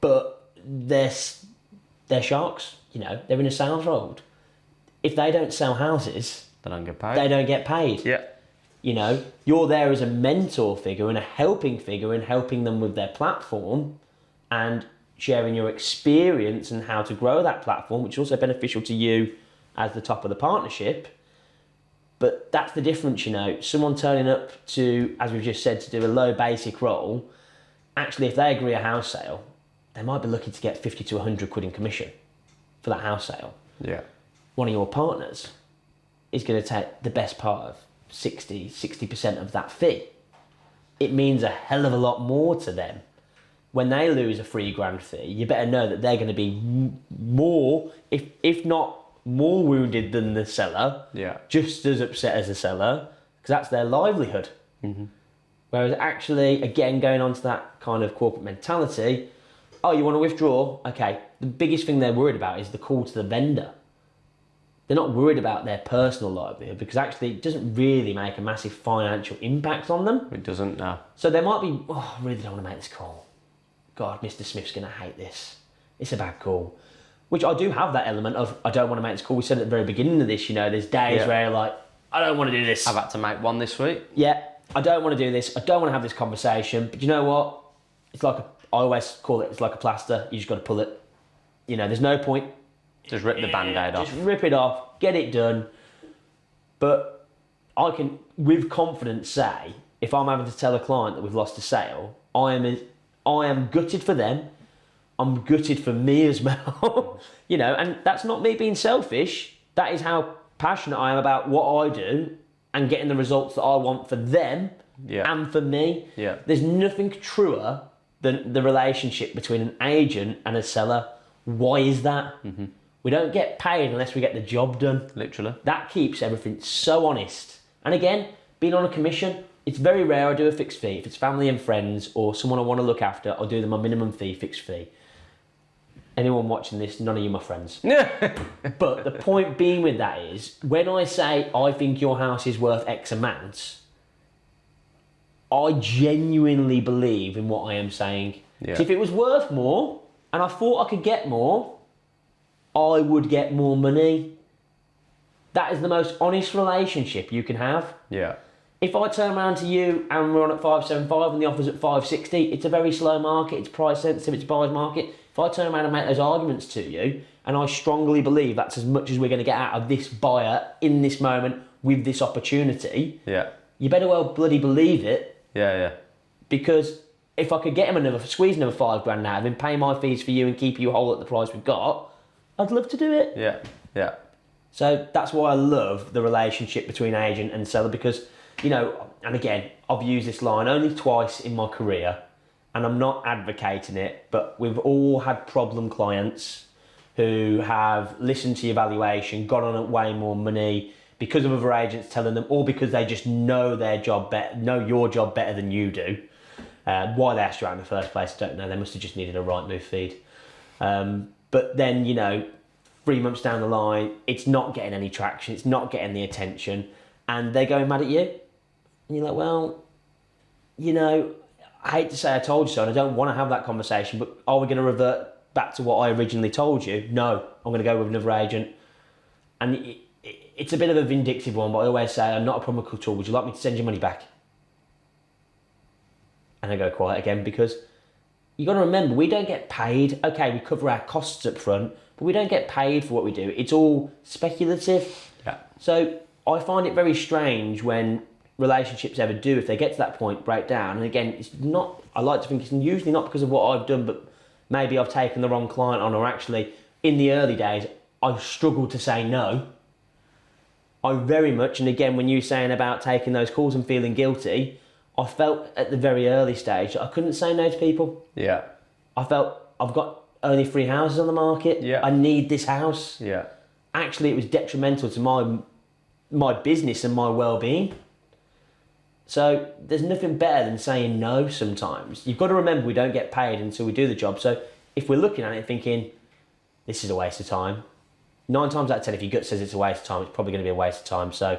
[SPEAKER 2] But they're sharks, they're in a sales role. If they don't sell houses,
[SPEAKER 1] They don't get paid.
[SPEAKER 2] they don't get paid.
[SPEAKER 1] Yeah.
[SPEAKER 2] You're there as a mentor figure and a helping figure, and helping them with their platform and sharing your experience and how to grow that platform, which is also beneficial to you as the top of the partnership. But that's the difference, someone turning up to, as we've just said, to do a low basic role, actually, if they agree a house sale, they might be looking to get 50 to 100 quid in commission for that house sale.
[SPEAKER 1] Yeah.
[SPEAKER 2] One of your partners is going to take the best part of 60% of that fee. It means a hell of a lot more to them. When they lose a $3,000 fee, you better know that they're going to be more, if not more wounded than the seller,
[SPEAKER 1] Yeah.
[SPEAKER 2] just as upset as the seller, because that's their livelihood. Mm-hmm. Whereas actually, again, going on to that kind of corporate mentality, oh, you want to withdraw? Okay, the biggest thing they're worried about is the call to the vendor. They're not worried about their personal livelihood, because actually it doesn't really make a massive financial impact on them.
[SPEAKER 1] It doesn't now.
[SPEAKER 2] So they might be, I really don't want to make this call. God, Mr. Smith's going to hate this. It's a bad call. Which I do have that element of, I don't want to make this call. We said at the very beginning of this, there's days where you're like, I don't want to do this.
[SPEAKER 1] I've had to make one this week.
[SPEAKER 2] Yeah, I don't want to do this. I don't want to have this conversation. But you know what? It's like, I always call it, it's like a plaster. You just got to pull it. There's no point.
[SPEAKER 1] Just rip the band-aid off.
[SPEAKER 2] Just rip it off, get it done. But I can, with confidence, say, if I'm having to tell a client that we've lost a sale, I am gutted for them. I'm gutted for me as well. And that's not me being selfish. That is how passionate I am about what I do and getting the results that I want for them and for me.
[SPEAKER 1] Yeah.
[SPEAKER 2] There's nothing truer than the relationship between an agent and a seller. Why is that? Mm-hmm. We don't get paid unless we get the job done.
[SPEAKER 1] Literally.
[SPEAKER 2] That keeps everything so honest. And again, being on a commission, it's very rare I do a fixed fee. If it's family and friends or someone I want to look after, I'll do them a minimum fee, fixed fee. Anyone watching this, none of you are my friends. But the point being with that is, when I say I think your house is worth X amount, I genuinely believe in what I am saying.
[SPEAKER 1] Yeah.
[SPEAKER 2] So if it was worth more, and I thought I could get more, I would get more money. That is the most honest relationship you can have.
[SPEAKER 1] Yeah.
[SPEAKER 2] If I turn around to you and we're on at 575 and the offer's at 560, it's a very slow market, it's price sensitive, it's a buyer's market. If I turn around and make those arguments to you, and I strongly believe that's as much as we're going to get out of this buyer in this moment with this opportunity,
[SPEAKER 1] Yeah.
[SPEAKER 2] you better well bloody believe it.
[SPEAKER 1] Yeah.
[SPEAKER 2] Because if I could get him squeeze another £5,000 out of him, pay my fees for you and keep you whole at the price we've got, I'd love to do it.
[SPEAKER 1] Yeah.
[SPEAKER 2] So that's why I love the relationship between agent and seller, because, you know, and again, I've used this line only twice in my career, and I'm not advocating it, but we've all had problem clients who have listened to your valuation, got on at way more money because of other agents telling them, or because they just know their job better, know your job better than you do. Why they asked you out in the first place, I don't know. They must have just needed a right move feed. But then, you know, 3 months down the line, it's not getting any traction, it's not getting the attention, and they're going mad at you. And you're like, well, you know, I hate to say I told you so, and I don't want to have that conversation, but are we going to revert back to what I originally told you? No, I'm going to go with another agent. And it's a bit of a vindictive one, but I always say, I'm not a problem at all. Would you like me to send your money back? And I go quiet again, because you got to remember, we don't get paid. Okay, we cover our costs up front, but we don't get paid for what we do. It's all speculative.
[SPEAKER 1] Yeah.
[SPEAKER 2] So I find it very strange when relationships ever do, if they get to that point, break down. And again, it's not, I like to think it's usually not because of what I've done, but maybe I've taken the wrong client on, or actually in the early days, I struggled to say no. I very much, and again, when you were saying about taking those calls and feeling guilty, I felt at the very early stage that I couldn't say no to people.
[SPEAKER 1] Yeah.
[SPEAKER 2] I felt I've got only 3 houses on the market.
[SPEAKER 1] Yeah.
[SPEAKER 2] I need this house.
[SPEAKER 1] Yeah.
[SPEAKER 2] Actually, it was detrimental to my business and my well-being. So there's nothing better than saying no sometimes. You've got to remember, we don't get paid until we do the job. So if we're looking at it thinking, this is a waste of time, 9 times out of 10, if your gut says it's a waste of time, it's probably going to be a waste of time. So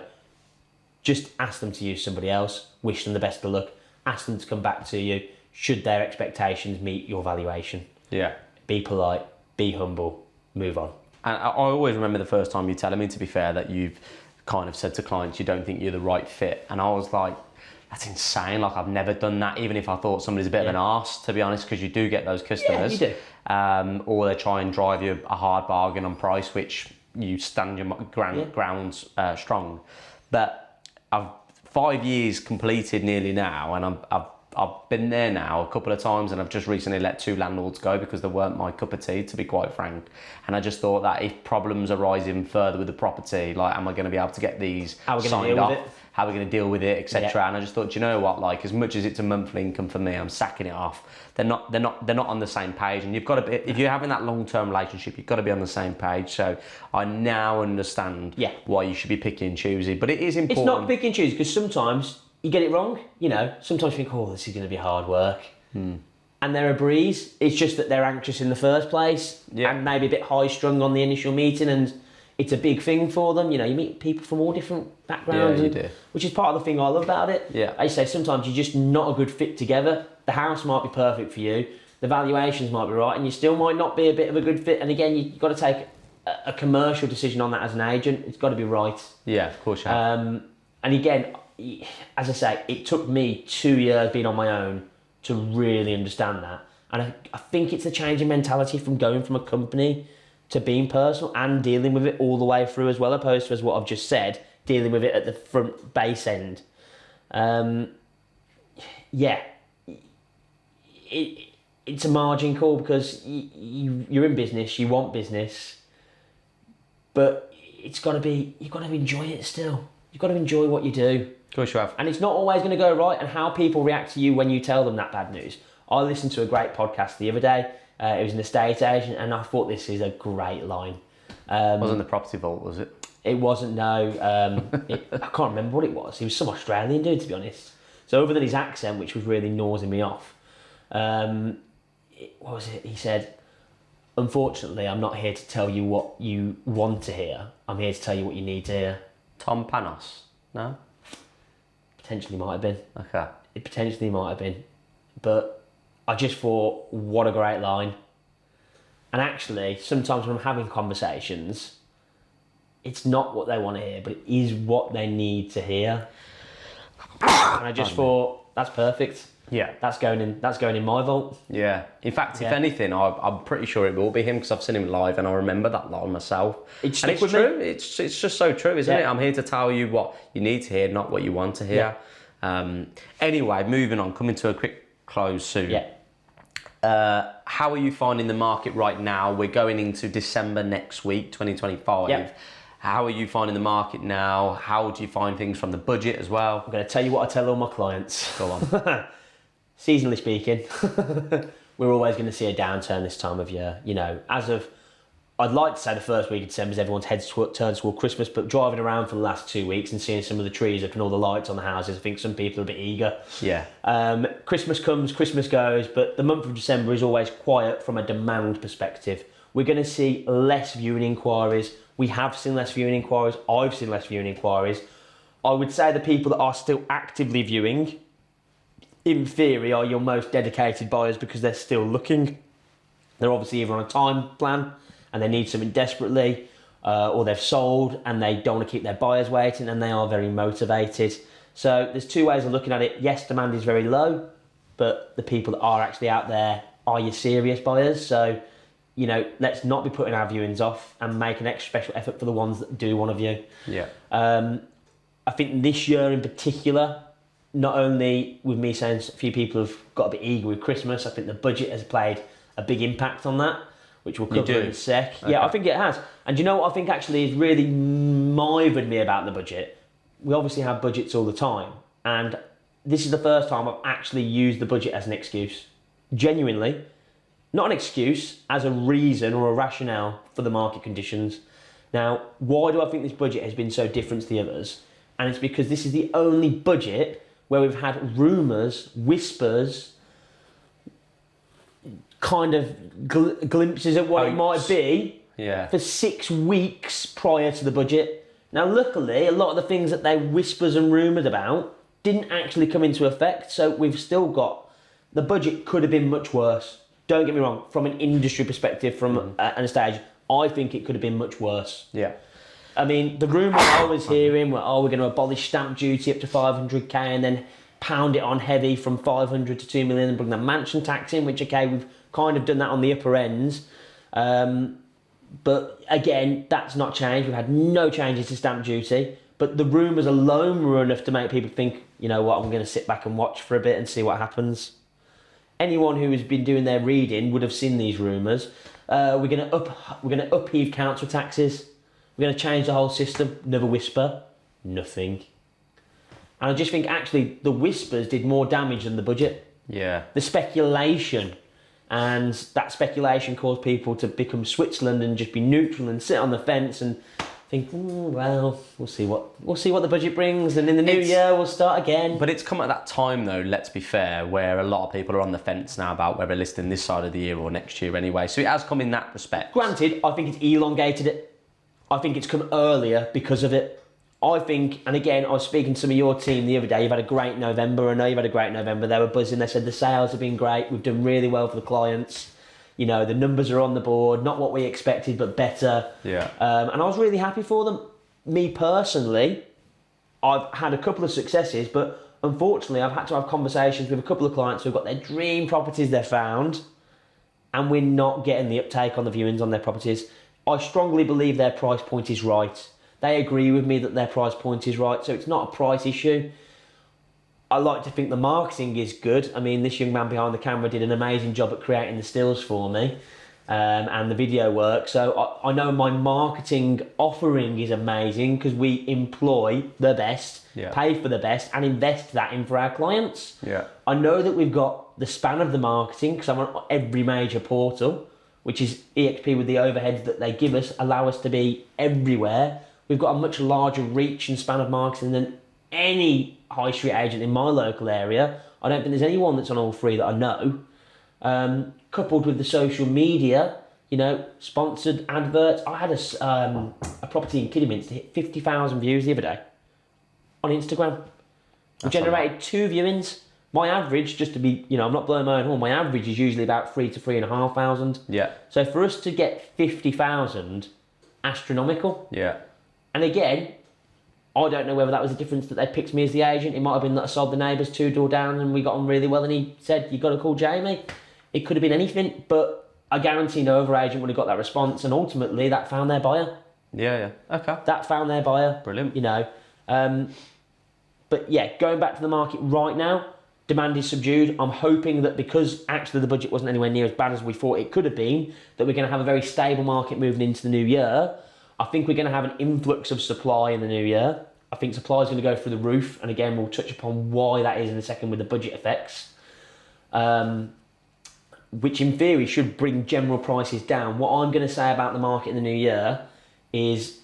[SPEAKER 2] just ask them to use somebody else, wish them the best of luck, ask them to come back to you should their expectations meet your valuation.
[SPEAKER 1] Yeah.
[SPEAKER 2] Be polite, be humble, move on.
[SPEAKER 1] And I always remember the first time you telling me, to be fair, that you've kind of said to clients you don't think you're the right fit. And I was like, that's insane. Like, I've never done that, even if I thought somebody's a bit of an arse, to be honest, because you do get those customers.
[SPEAKER 2] Yeah, you do.
[SPEAKER 1] Or they try and drive you a hard bargain on price, which you stand your grounds strong. But I've 5 years completed nearly now, and I've been there now a couple of times, and I've just recently let 2 landlords go because they weren't my cup of tea, to be quite frank. And I just thought that if problems arise even further with the property, like, am I going to be able to get these signed off? How are we going to deal with it, etc. Yeah. And I just thought, do you know what? Like, as much as it's a monthly income for me, I'm sacking it off. They're not on the same page, and you've got to be, if you're having that long-term relationship, you've got to be on the same page. So I now understand why you should be picky and choosy. But it is important. It's
[SPEAKER 2] not picky and choosy, because sometimes you get it wrong. You know, sometimes you think, oh, this is going to be hard work. And they're a breeze. It's just that they're anxious in the first place, and maybe a bit high-strung on the initial meeting, and it's a big thing for them. You know, you meet people from all different backgrounds, which is part of the thing I love about it.
[SPEAKER 1] Yeah.
[SPEAKER 2] I say sometimes you're just not a good fit together. The house might be perfect for you, the valuations might be right, and you still might not be a bit of a good fit. And again, you've got to take a commercial decision on that as an agent. It's got to be right.
[SPEAKER 1] Yeah, of course you have.
[SPEAKER 2] And again, as I say, it took me 2 years being on my own to really understand that. And I think it's a change in mentality from going from a company to being personal and dealing with it all the way through as well, opposed to, as what I've just said, dealing with it at the front base end. It's a margin call, because you're in business, you want business, but you've got to enjoy it still. You've got to enjoy what you do.
[SPEAKER 1] Of course you have.
[SPEAKER 2] And it's not always going to go right, and how people react to you when you tell them that bad news. I listened to a great podcast the other day. It was an estate agent, and I thought, this is a great line.
[SPEAKER 1] Wasn't the Property Vault, was it?
[SPEAKER 2] It wasn't, no. I can't remember what it was. He was some Australian dude, to be honest. So other than his accent, which was really nosing me off, what was it? He said, unfortunately, I'm not here to tell you what you want to hear. I'm here to tell you what you need to hear.
[SPEAKER 1] Tom Panos? No?
[SPEAKER 2] Potentially might have been.
[SPEAKER 1] Okay.
[SPEAKER 2] It potentially might have been. But I just thought, what a great line. And actually, sometimes when I'm having conversations, it's not what they want to hear, but it is what they need to hear. And I just thought, that's perfect.
[SPEAKER 1] Yeah.
[SPEAKER 2] That's going in my vault.
[SPEAKER 1] Yeah. In fact,
[SPEAKER 2] Yeah.
[SPEAKER 1] if anything, I'm pretty sure it will be him because I've seen him live and I remember that line myself.
[SPEAKER 2] It's
[SPEAKER 1] and it's
[SPEAKER 2] with me.
[SPEAKER 1] true. It's just so true, isn't
[SPEAKER 2] Yeah.
[SPEAKER 1] it? I'm here to tell you what you need to hear, not what you want to hear. Anyway, moving on, coming to a quick close soon.
[SPEAKER 2] Yeah.
[SPEAKER 1] How are you finding the market right now? We're going into December next week, 2025.
[SPEAKER 2] Yeah.
[SPEAKER 1] How are you finding the market now? How do you find things from the budget as well?
[SPEAKER 2] I'm going to tell you what I tell all my clients.
[SPEAKER 1] Go on.
[SPEAKER 2] Seasonally speaking, we're always going to see a downturn this time of year. You know, I'd like to say the first week of December is everyone's heads turns toward Christmas, but driving around for the last 2 weeks and seeing some of the trees up and all the lights on the houses, I think some people are a bit eager.
[SPEAKER 1] Yeah.
[SPEAKER 2] Christmas comes, Christmas goes, but the month of December is always quiet from a demand perspective. We're going to see less viewing inquiries. We have seen less viewing inquiries. I've seen less viewing inquiries. I would say the people that are still actively viewing, in theory, are your most dedicated buyers because they're still looking. They're obviously either on a time plan and they need something desperately, or they've sold and they don't want to keep their buyers waiting, and they are very motivated. So there's two ways of looking at it. Yes, demand is very low, but the people that are actually out there are your serious buyers. So, you know, let's not be putting our viewings off and make an extra special effort for the ones that do want to view.
[SPEAKER 1] Yeah.
[SPEAKER 2] I think this year in particular, not only with me saying a few people have got a bit eager with Christmas, I think the budget has played a big impact on that, which we'll cover in a sec. Okay. Yeah, I think it has. And do you know what I think actually has really mithered me about the budget? We obviously have budgets all the time, and this is the first time I've actually used the budget as an excuse. Genuinely. Not an excuse, as a reason or a rationale for the market conditions. Now, why do I think this budget has been so different to the others? And it's because this is the only budget where we've had rumours, whispers, kind of glimpses at what it might be for 6 weeks prior to the budget. Now, luckily, a lot of the things that they whispers and rumours about didn't actually come into effect, so we've still got... The budget could have been much worse. Don't get me wrong, from an industry perspective, from an stage, I think it could have been much worse.
[SPEAKER 1] Yeah.
[SPEAKER 2] I mean, the rumour I was hearing were, we're going to abolish stamp duty up to 500k and then pound it on heavy from 500 to 2 million and bring the mansion tax in, which, okay, we've kind of done that on the upper ends. But again, that's not changed. We've had no changes to stamp duty. But the rumours alone were enough to make people think, you know what, I'm going to sit back and watch for a bit and see what happens. Anyone who has been doing their reading would have seen these rumours. We're going to upheave council taxes. We're going to change the whole system. Another whisper, nothing. And I just think actually the whispers did more damage than the budget.
[SPEAKER 1] Yeah.
[SPEAKER 2] The speculation, and that speculation caused people to become Switzerland and just be neutral and sit on the fence and think, well, we'll see what the budget brings, and in the new year we'll start again.
[SPEAKER 1] But it's come at that time though, let's be fair, where a lot of people are on the fence now about whether listing this side of the year or next year anyway. So it has come in that respect.
[SPEAKER 2] Granted, I think it's elongated it. I think it's come earlier because of it. I think, and again, I was speaking to some of your team the other day, you've had a great November. I know you've had a great November. They were buzzing. They said the sales have been great. We've done really well for the clients. You know, the numbers are on the board, not what we expected, but better.
[SPEAKER 1] Yeah.
[SPEAKER 2] And I was really happy for them. Me personally, I've had a couple of successes, but unfortunately, I've had to have conversations with a couple of clients who've got their dream properties they've found, and we're not getting the uptake on the viewings on their properties. I strongly believe their price point is right. They agree with me that their price point is right, so it's not a price issue. I like to think the marketing is good. I mean, this young man behind the camera did an amazing job at creating the stills for me, and the video work. So I know my marketing offering is amazing because we employ the best, pay for the best, and invest that in for our clients.
[SPEAKER 1] Yeah.
[SPEAKER 2] I know that we've got the span of the marketing because I'm on every major portal, which is EXP with the overheads that they give us, allow us to be everywhere. We've got a much larger reach and span of marketing than any high street agent in my local area. I don't think there's anyone that's on all three that I know. Coupled with the social media, sponsored adverts. I had a property in Kidderminster hit 50,000 views the other day on Instagram. We generated 2 viewings. My average, just to be, I'm not blowing my own horn, my average is usually about 3 to 3,500.
[SPEAKER 1] Yeah.
[SPEAKER 2] So for us to get 50,000, astronomical.
[SPEAKER 1] Yeah.
[SPEAKER 2] And again, I don't know whether that was the difference that they picked me as the agent. It might have been that I sold the neighbours 2 door down and we got on really well and he said, "You've got to call Jamie." It could have been anything, but I guarantee no other agent would have got that response, and ultimately that found their buyer.
[SPEAKER 1] Yeah. Okay.
[SPEAKER 2] That found their buyer.
[SPEAKER 1] Brilliant.
[SPEAKER 2] But yeah, going back to the market right now, demand is subdued. I'm hoping that because actually the budget wasn't anywhere near as bad as we thought it could have been, that we're going to have a very stable market moving into the new year. I think we're going to have an influx of supply in the new year. I think supply is going to go through the roof, and again, we'll touch upon why that is in a second with the budget effects, which in theory should bring general prices down. What I'm going to say about the market in the new year is,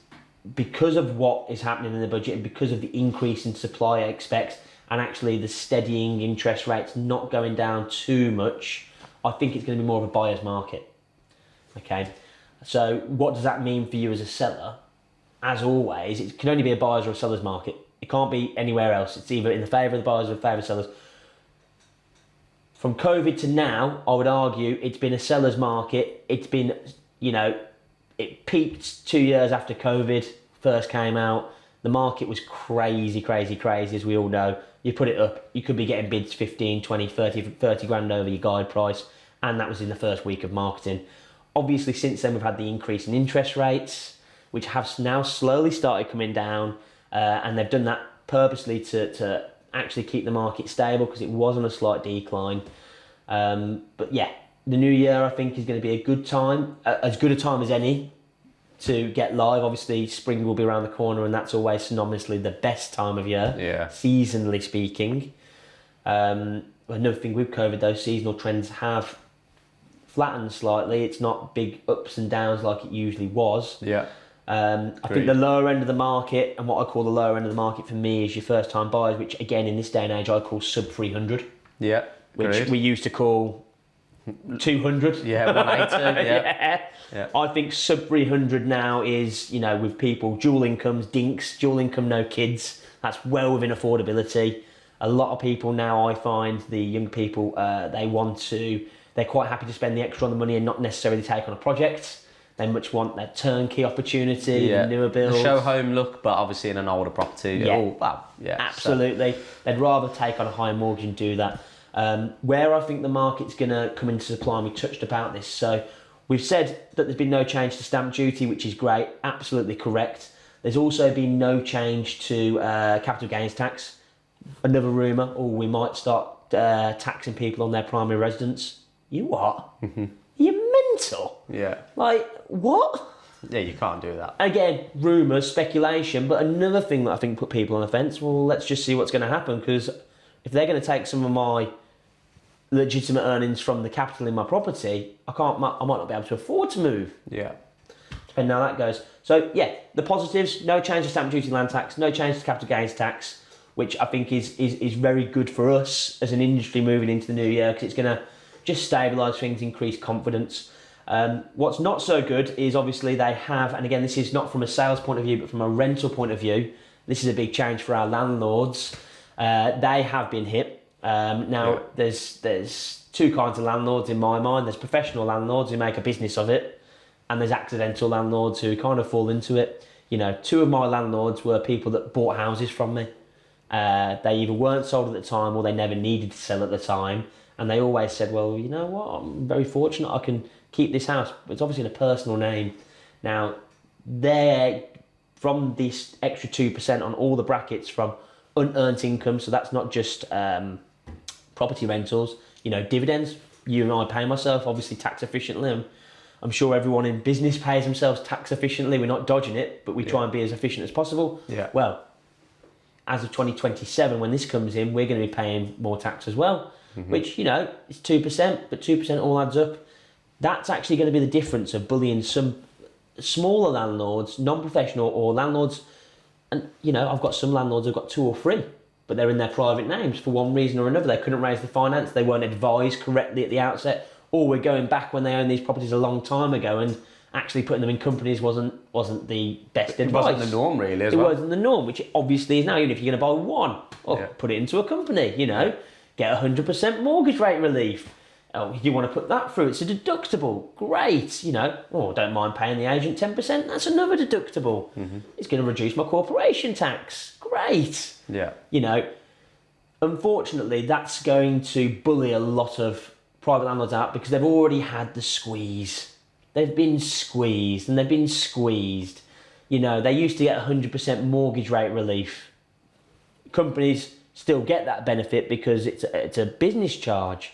[SPEAKER 2] because of what is happening in the budget and because of the increase in supply I expect, and actually the steadying interest rates not going down too much, I think it's going to be more of a buyer's market. Okay, so what does that mean for you as a seller? As always, it can only be a buyer's or a seller's market. It can't be anywhere else. It's either in the favour of the buyers or in favour of sellers. From COVID to now, I would argue it's been a seller's market. It's been, it peaked 2 years after COVID first came out. The market was crazy, as we all know. You put it up, you could be getting bids 15, 20, 30 grand over your guide price, and that was in the first week of marketing. Obviously, since then, we've had the increase in interest rates, which have now slowly started coming down, and they've done that purposely to actually keep the market stable because it was on a slight decline. But yeah, the new year I think is going to be a good time, as good a time as any to get live. Obviously, spring will be around the corner, and that's always synonymously the best time of year, seasonally speaking. Another thing with COVID, those seasonal trends have flattened slightly. It's not big ups and downs like it usually was.
[SPEAKER 1] Yeah.
[SPEAKER 2] I think the lower end of the market, and what I call the lower end of the market for me, is your first time buyers, which again in this day and age I call sub 300.
[SPEAKER 1] Yeah.
[SPEAKER 2] Which we used to call 200.
[SPEAKER 1] Yeah, 180.
[SPEAKER 2] Yeah. I think sub 300 now is, with people, dual incomes, dinks, dual income, no kids. That's well within affordability. A lot of people now, I find, the young people, they're quite happy to spend the extra on the money and not necessarily take on a project. They much want that turnkey opportunity, the newer builds.
[SPEAKER 1] The show home look, but obviously in an older property.
[SPEAKER 2] Yeah. Absolutely. So They'd rather take on a higher mortgage and do that. Where I think the market's going to come into supply, and we touched about this. So we've said that there's been no change to stamp duty, which is great. Absolutely correct. There's also been no change to capital gains tax. Another rumour, we might start taxing people on their primary residence. You what? You're mental.
[SPEAKER 1] Yeah.
[SPEAKER 2] Like, what?
[SPEAKER 1] Yeah, you can't do that.
[SPEAKER 2] Again, rumours, speculation, but another thing that I think put people on the fence, well, let's just see what's going to happen, because if they're going to take some of my legitimate earnings from the capital in my property, I might not be able to afford to move.
[SPEAKER 1] Yeah.
[SPEAKER 2] Depending on how that goes. So, yeah, the positives, no change to stamp duty land tax, no change to capital gains tax, which I think is very good for us as an industry moving into the new year, because it's going to just stabilise things, increase confidence. What's not so good is obviously they have, and again, this is not from a sales point of view, but from a rental point of view, this is a big change for our landlords. They have been hit. There's two kinds of landlords in my mind. There's professional landlords who make a business of it, and there's accidental landlords who kind of fall into it. Two of my landlords were people that bought houses from me. They either weren't sold at the time or they never needed to sell at the time. And they always said, well, you know what, I'm very fortunate I can keep this house. It's obviously in a personal name. Now, they're from this extra 2% on all the brackets from unearned income, so that's not just property rentals, dividends. You and I pay myself, obviously tax efficiently. I'm sure everyone in business pays themselves tax efficiently. We're not dodging it, but we try and be as efficient as possible.
[SPEAKER 1] Yeah.
[SPEAKER 2] Well, as of 2027, when this comes in, we're going to be paying more tax as well. Which, is 2%, but 2% all adds up. That's actually going to be the difference of bullying some smaller landlords, non-professional, or landlords. And, I've got some landlords who've got 2 or 3, but they're in their private names for one reason or another. They couldn't raise the finance, they weren't advised correctly at the outset, or we're going back when they owned these properties a long time ago and actually putting them in companies wasn't the best advice.
[SPEAKER 1] It wasn't the norm really as
[SPEAKER 2] well.
[SPEAKER 1] well.
[SPEAKER 2] It wasn't the norm, which it obviously is now. Even if you're going to buy one, put it into a company, you know, get 100% mortgage rate relief. Oh, you want to put that through, it's a deductible. Great, you know. Oh, don't mind paying the agent 10%, that's another deductible. It's going to reduce my corporation tax. Great.
[SPEAKER 1] Yeah.
[SPEAKER 2] You know, unfortunately, that's going to bully a lot of private landlords out because they've already had the squeeze. They've been squeezed and they've been squeezed. You know, they used to get 100% mortgage rate relief. Companies still get that benefit because it's a business charge.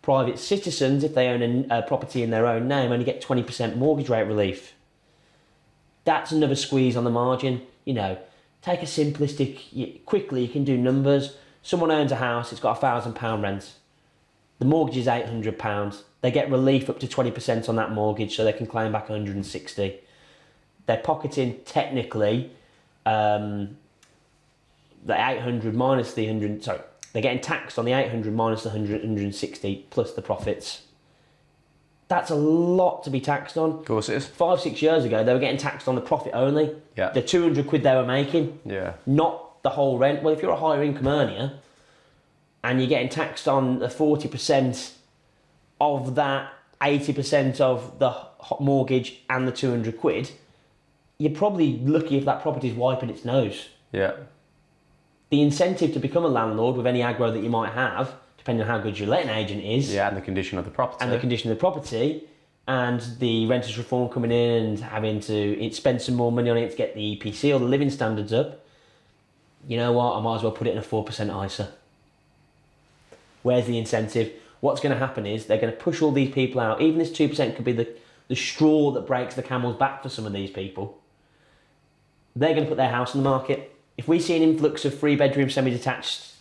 [SPEAKER 2] Private citizens, if they own a property in their own name, only get 20% mortgage rate relief. That's another squeeze on the margin. You know, take a simplistic, quickly you can do numbers. Someone owns a house, it's got £1,000 rent. The mortgage is £800. They get relief up to 20% on that mortgage, so they can claim back 160. They're pocketing technically the 800 minus the 100. Sorry, they're getting taxed on the 800 minus the 160 plus the profits. That's a lot to be taxed on.
[SPEAKER 1] Of course it is.
[SPEAKER 2] 5-6 years ago, they were getting taxed on the profit only.
[SPEAKER 1] Yeah.
[SPEAKER 2] The 200 quid they were making.
[SPEAKER 1] Yeah.
[SPEAKER 2] Not the whole rent. Well, if you're a higher income earner and you're getting taxed on the 40% of that 80% of the mortgage and the 200 quid, you're probably lucky if that property's wiping its nose.
[SPEAKER 1] Yeah.
[SPEAKER 2] The incentive to become a landlord with any aggro that you might have, depending on how good your letting agent is.
[SPEAKER 1] Yeah, and the condition of the property.
[SPEAKER 2] And the condition of the property, and the renters reform coming in and having to spend some more money on it to get the EPC or the living standards up. You know what? I might as well put it in a 4% ISA. Where's the incentive? What's going to happen is they're going to push all these people out. Even this 2% could be the straw that breaks the camel's back for some of these people. They're going to put their house on the market. If we see an influx of 3-bedroom semi-detached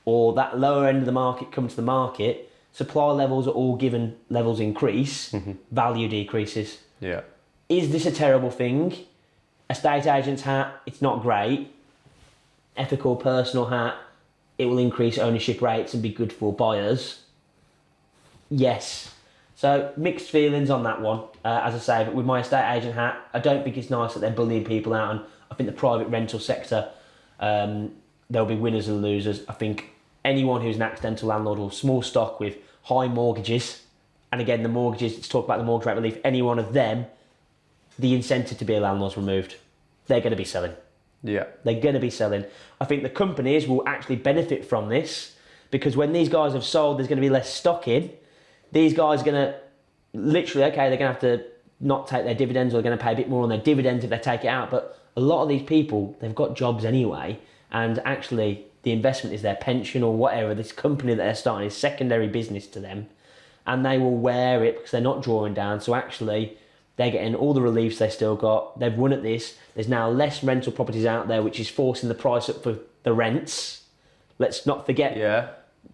[SPEAKER 2] or that lower end of the market come to the market, supply levels are all given levels increase, value decreases.
[SPEAKER 1] Yeah.
[SPEAKER 2] Is this a terrible thing? Estate agent's hat, it's not great. Ethical personal hat, it will increase ownership rates and be good for buyers. Yes. So mixed feelings on that one. As I say, but with my estate agent hat, I don't think it's nice that they're bullying people out, and I think the private rental sector, there'll be winners and losers. I think anyone who's an accidental landlord or small stock with high mortgages, and again the mortgages, let's talk about the mortgage rate relief, any one of them, the incentive to be a landlord's removed. They're going to be selling.
[SPEAKER 1] Yeah.
[SPEAKER 2] They're going to be selling. I think the companies will actually benefit from this because when these guys have sold, there's going to be less stock in. These guys are going to literally, okay, they're going to have to not take their dividends, or they're going to pay a bit more on their dividends if they take it out. But a lot of these people, they've got jobs anyway, and actually the investment is their pension or whatever. This company that they're starting is secondary business to them, and they will wear it because they're not drawing down. So actually, they're getting all the reliefs they still got. They've won at this. There's now less rental properties out there, which is forcing the price up for the rents. Let's not forget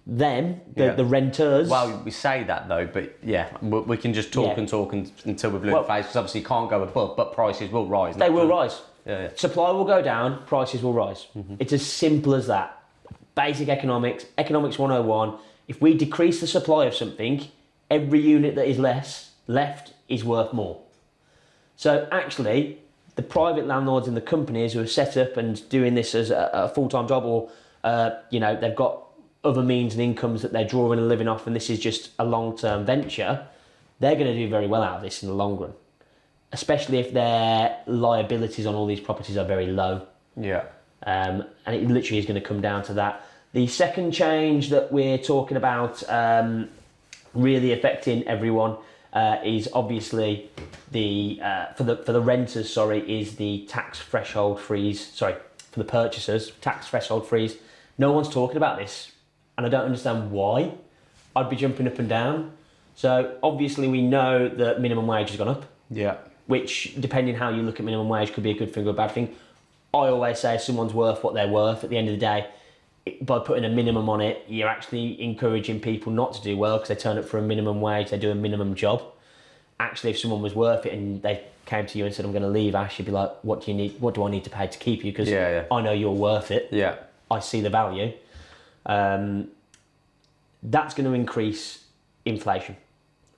[SPEAKER 2] them, the renters.
[SPEAKER 1] Well, we say that though, but we can just talk and talk until we're blue in the face, because obviously you can't go above, but prices will rise.
[SPEAKER 2] They will rise.
[SPEAKER 1] Yeah.
[SPEAKER 2] Supply will go down, prices will rise. It's as simple as that. Basic economics 101. If we decrease the supply of something, every unit that is left is worth more. So actually, the private landlords and the companies who are set up and doing this as a full-time job, or they've got other means and incomes that they're drawing and living off, and this is just a long-term venture, they're going to do very well out of this in the long run, especially if their liabilities on all these properties are very low.
[SPEAKER 1] Yeah.
[SPEAKER 2] And it literally is going to come down to that. The second change that we're talking about really affecting everyone is obviously for the renters, is the tax threshold freeze. Sorry, for the purchasers, tax threshold freeze. No one's talking about this, and I don't understand why. I'd be jumping up and down. So obviously we know that minimum wage has gone up.
[SPEAKER 1] Yeah.
[SPEAKER 2] Which, depending how you look at minimum wage, could be a good thing or a bad thing. I always say someone's worth what they're worth. At the end of the day, by putting a minimum on it, you're actually encouraging people not to do well because they turn up for a minimum wage, they do a minimum job. Actually, if someone was worth it and they came to you and said, I'm going to leave, Ash, you'd be like, what do you need? What do I need to pay to keep you? Because I know you're worth it.
[SPEAKER 1] Yeah.
[SPEAKER 2] I see the value. That's going to increase inflation.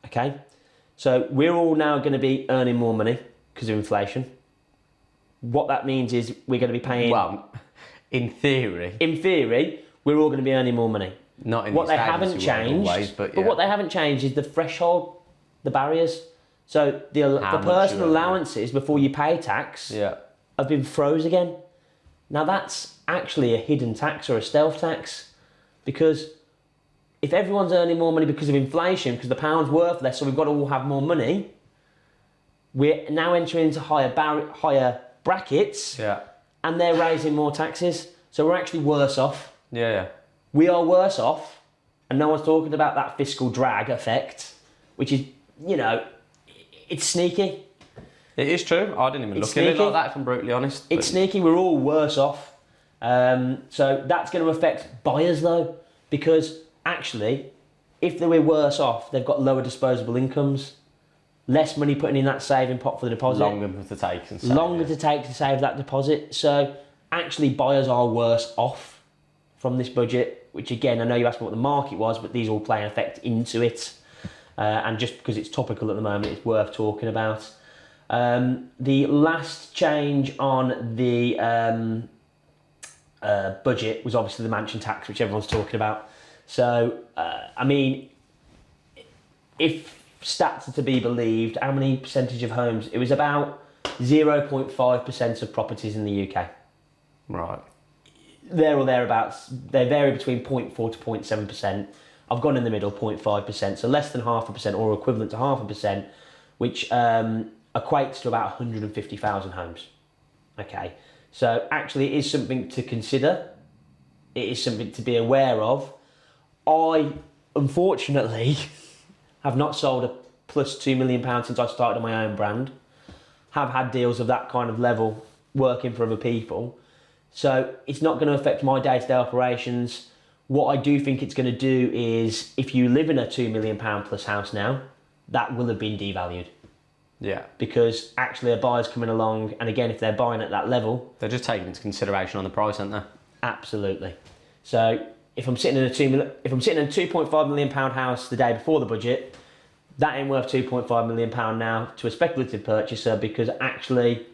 [SPEAKER 2] Okay, so we're all now going to be earning more money because of inflation. What that means is we're going to be paying.
[SPEAKER 1] Well, in theory.
[SPEAKER 2] In theory, we're all going to be earning more money.
[SPEAKER 1] Not in
[SPEAKER 2] what
[SPEAKER 1] this
[SPEAKER 2] they haven't
[SPEAKER 1] agency world
[SPEAKER 2] changed,
[SPEAKER 1] always, but
[SPEAKER 2] what they haven't changed is the threshold, the barriers. So the
[SPEAKER 1] How much
[SPEAKER 2] personal
[SPEAKER 1] you earn.
[SPEAKER 2] allowances before you pay tax have been froze again. Now that's actually a hidden tax or a stealth tax, because if everyone's earning more money because of inflation, because the pound's worth less, so we've got to all have more money, we're now entering into higher brackets, and they're raising more taxes. So we're actually worse off. We are worse off, and no one's talking about that fiscal drag effect, which is, you know, it's sneaky.
[SPEAKER 1] It is true. I didn't even look at it like that, if I'm brutally honest.
[SPEAKER 2] It's sneaky. We're all worse off. So that's going to affect buyers, though, because actually, if they were worse off, they've got lower disposable incomes, less money putting in that saving pot for the deposit.
[SPEAKER 1] Longer to take and save.
[SPEAKER 2] Longer to take to save that deposit. So actually, buyers are worse off from this budget, which again, I know you asked me what the market was, but these all play an effect into it. And just because it's topical at the moment, it's worth talking about. The last change on the budget was obviously the mansion tax, which everyone's talking about. So, I mean, if stats are to be believed, how many percentage of homes? It was about 0.5% of properties in the UK.
[SPEAKER 1] Right.
[SPEAKER 2] There or thereabouts. They vary between 0.4 to 0.7%. I've gone in the middle, 0.5%, so less than 0.5% or equivalent to 0.5%, which equates to about 150,000 homes. Okay, so actually it is something to consider. It is something to be aware of. I, unfortunately, have not sold a plus £2 million since I started on my own brand. Have had deals of that kind of level working for other people. So it's not going to affect my day-to-day operations. What I do think it's going to do is, if you live in a £2 million plus house now, that will have been devalued.
[SPEAKER 1] Yeah.
[SPEAKER 2] Because actually a buyer's coming along, and again, if they're buying at that level...
[SPEAKER 1] They're just taking into consideration on the price, aren't they?
[SPEAKER 2] Absolutely. So if I'm sitting in a £2.5 million house the day before the budget, that ain't worth £2.5 million now to a speculative purchaser, because actually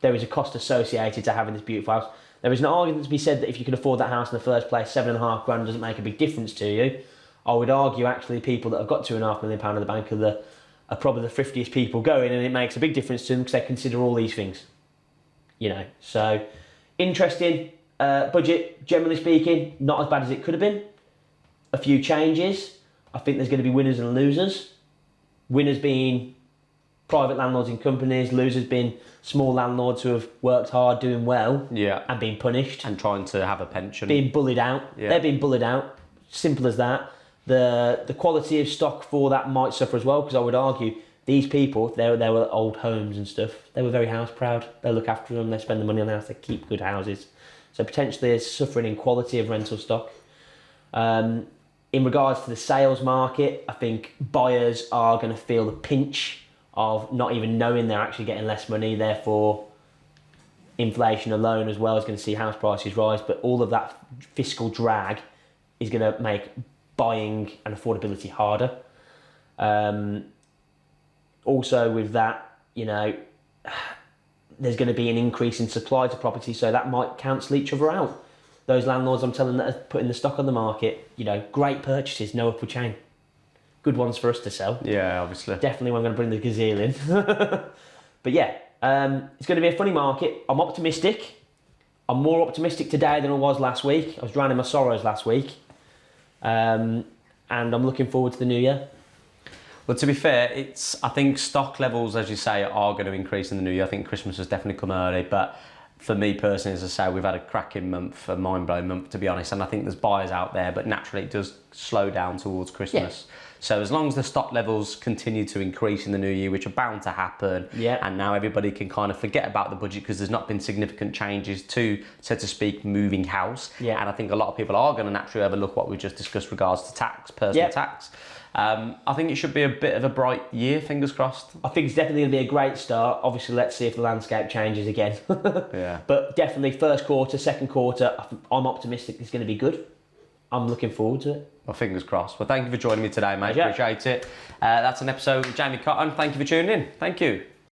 [SPEAKER 2] there is a cost associated to having this beautiful house. There is an argument to be said that if you can afford that house in the first place, £7.5 grand doesn't make a big difference to you. I would argue actually people that have got £2.5 million in the bank are probably the thriftiest people going, and it makes a big difference to them because they consider all these things. You know, so interesting budget, generally speaking, not as bad as it could have been. A few changes. I think there's going to be winners and losers. Winners being private landlords and companies, losers being small landlords who have worked hard, doing well, and being punished.
[SPEAKER 1] And trying to have a pension.
[SPEAKER 2] Being bullied out.
[SPEAKER 1] Yeah.
[SPEAKER 2] They're being bullied out. Simple as that. The quality of stock for that might suffer as well, because I would argue these people, they were old homes and stuff, they were very house proud. They look after them, they spend the money on the house, they keep good houses. So potentially it's suffering in quality of rental stock. In regards to the sales market, I think buyers are going to feel the pinch of not even knowing they're actually getting less money, therefore inflation alone as well is going to see house prices rise, but all of that fiscal drag is going to make buying and affordability harder. Also with that, you know, there's going to be an increase in supply to property, so that might cancel each other out. Those landlords I'm telling that are putting the stock on the market, you know, great purchases, no upward chain. Good ones for us to sell.
[SPEAKER 1] Yeah, obviously.
[SPEAKER 2] Definitely I'm going to bring the gazelle in. But yeah, it's going to be a funny market. I'm optimistic. I'm more optimistic today than I was last week. I was drowning my sorrows last week. And I'm looking forward to the new year.
[SPEAKER 1] Well, to be fair, I think stock levels, as you say, are going to increase in the new year. I think Christmas has definitely come early, but for me personally, as I say, we've had a cracking month, a mind-blowing month, to be honest, and I think there's buyers out there, but naturally it does slow down towards Christmas. Yeah. So as long as the stock levels continue to increase in the new year, which are bound to happen, and now everybody can kind of forget about the budget because there's not been significant changes to, so to speak, moving house. Yeah. And I think a lot of people are going to naturally overlook what we just discussed regards to tax, personal tax. I think it should be a bit of a bright year, fingers crossed. I think it's definitely going to be a great start. Obviously, let's see if the landscape changes again. Yeah. But definitely first quarter, second quarter, I'm optimistic it's going to be good.
[SPEAKER 2] I'm looking forward to it.
[SPEAKER 1] Well, fingers crossed. Well, thank you for joining me today, mate.
[SPEAKER 2] Pleasure.
[SPEAKER 1] Appreciate it. That's an episode with Jamie Cotton. Thank you for tuning in. Thank you.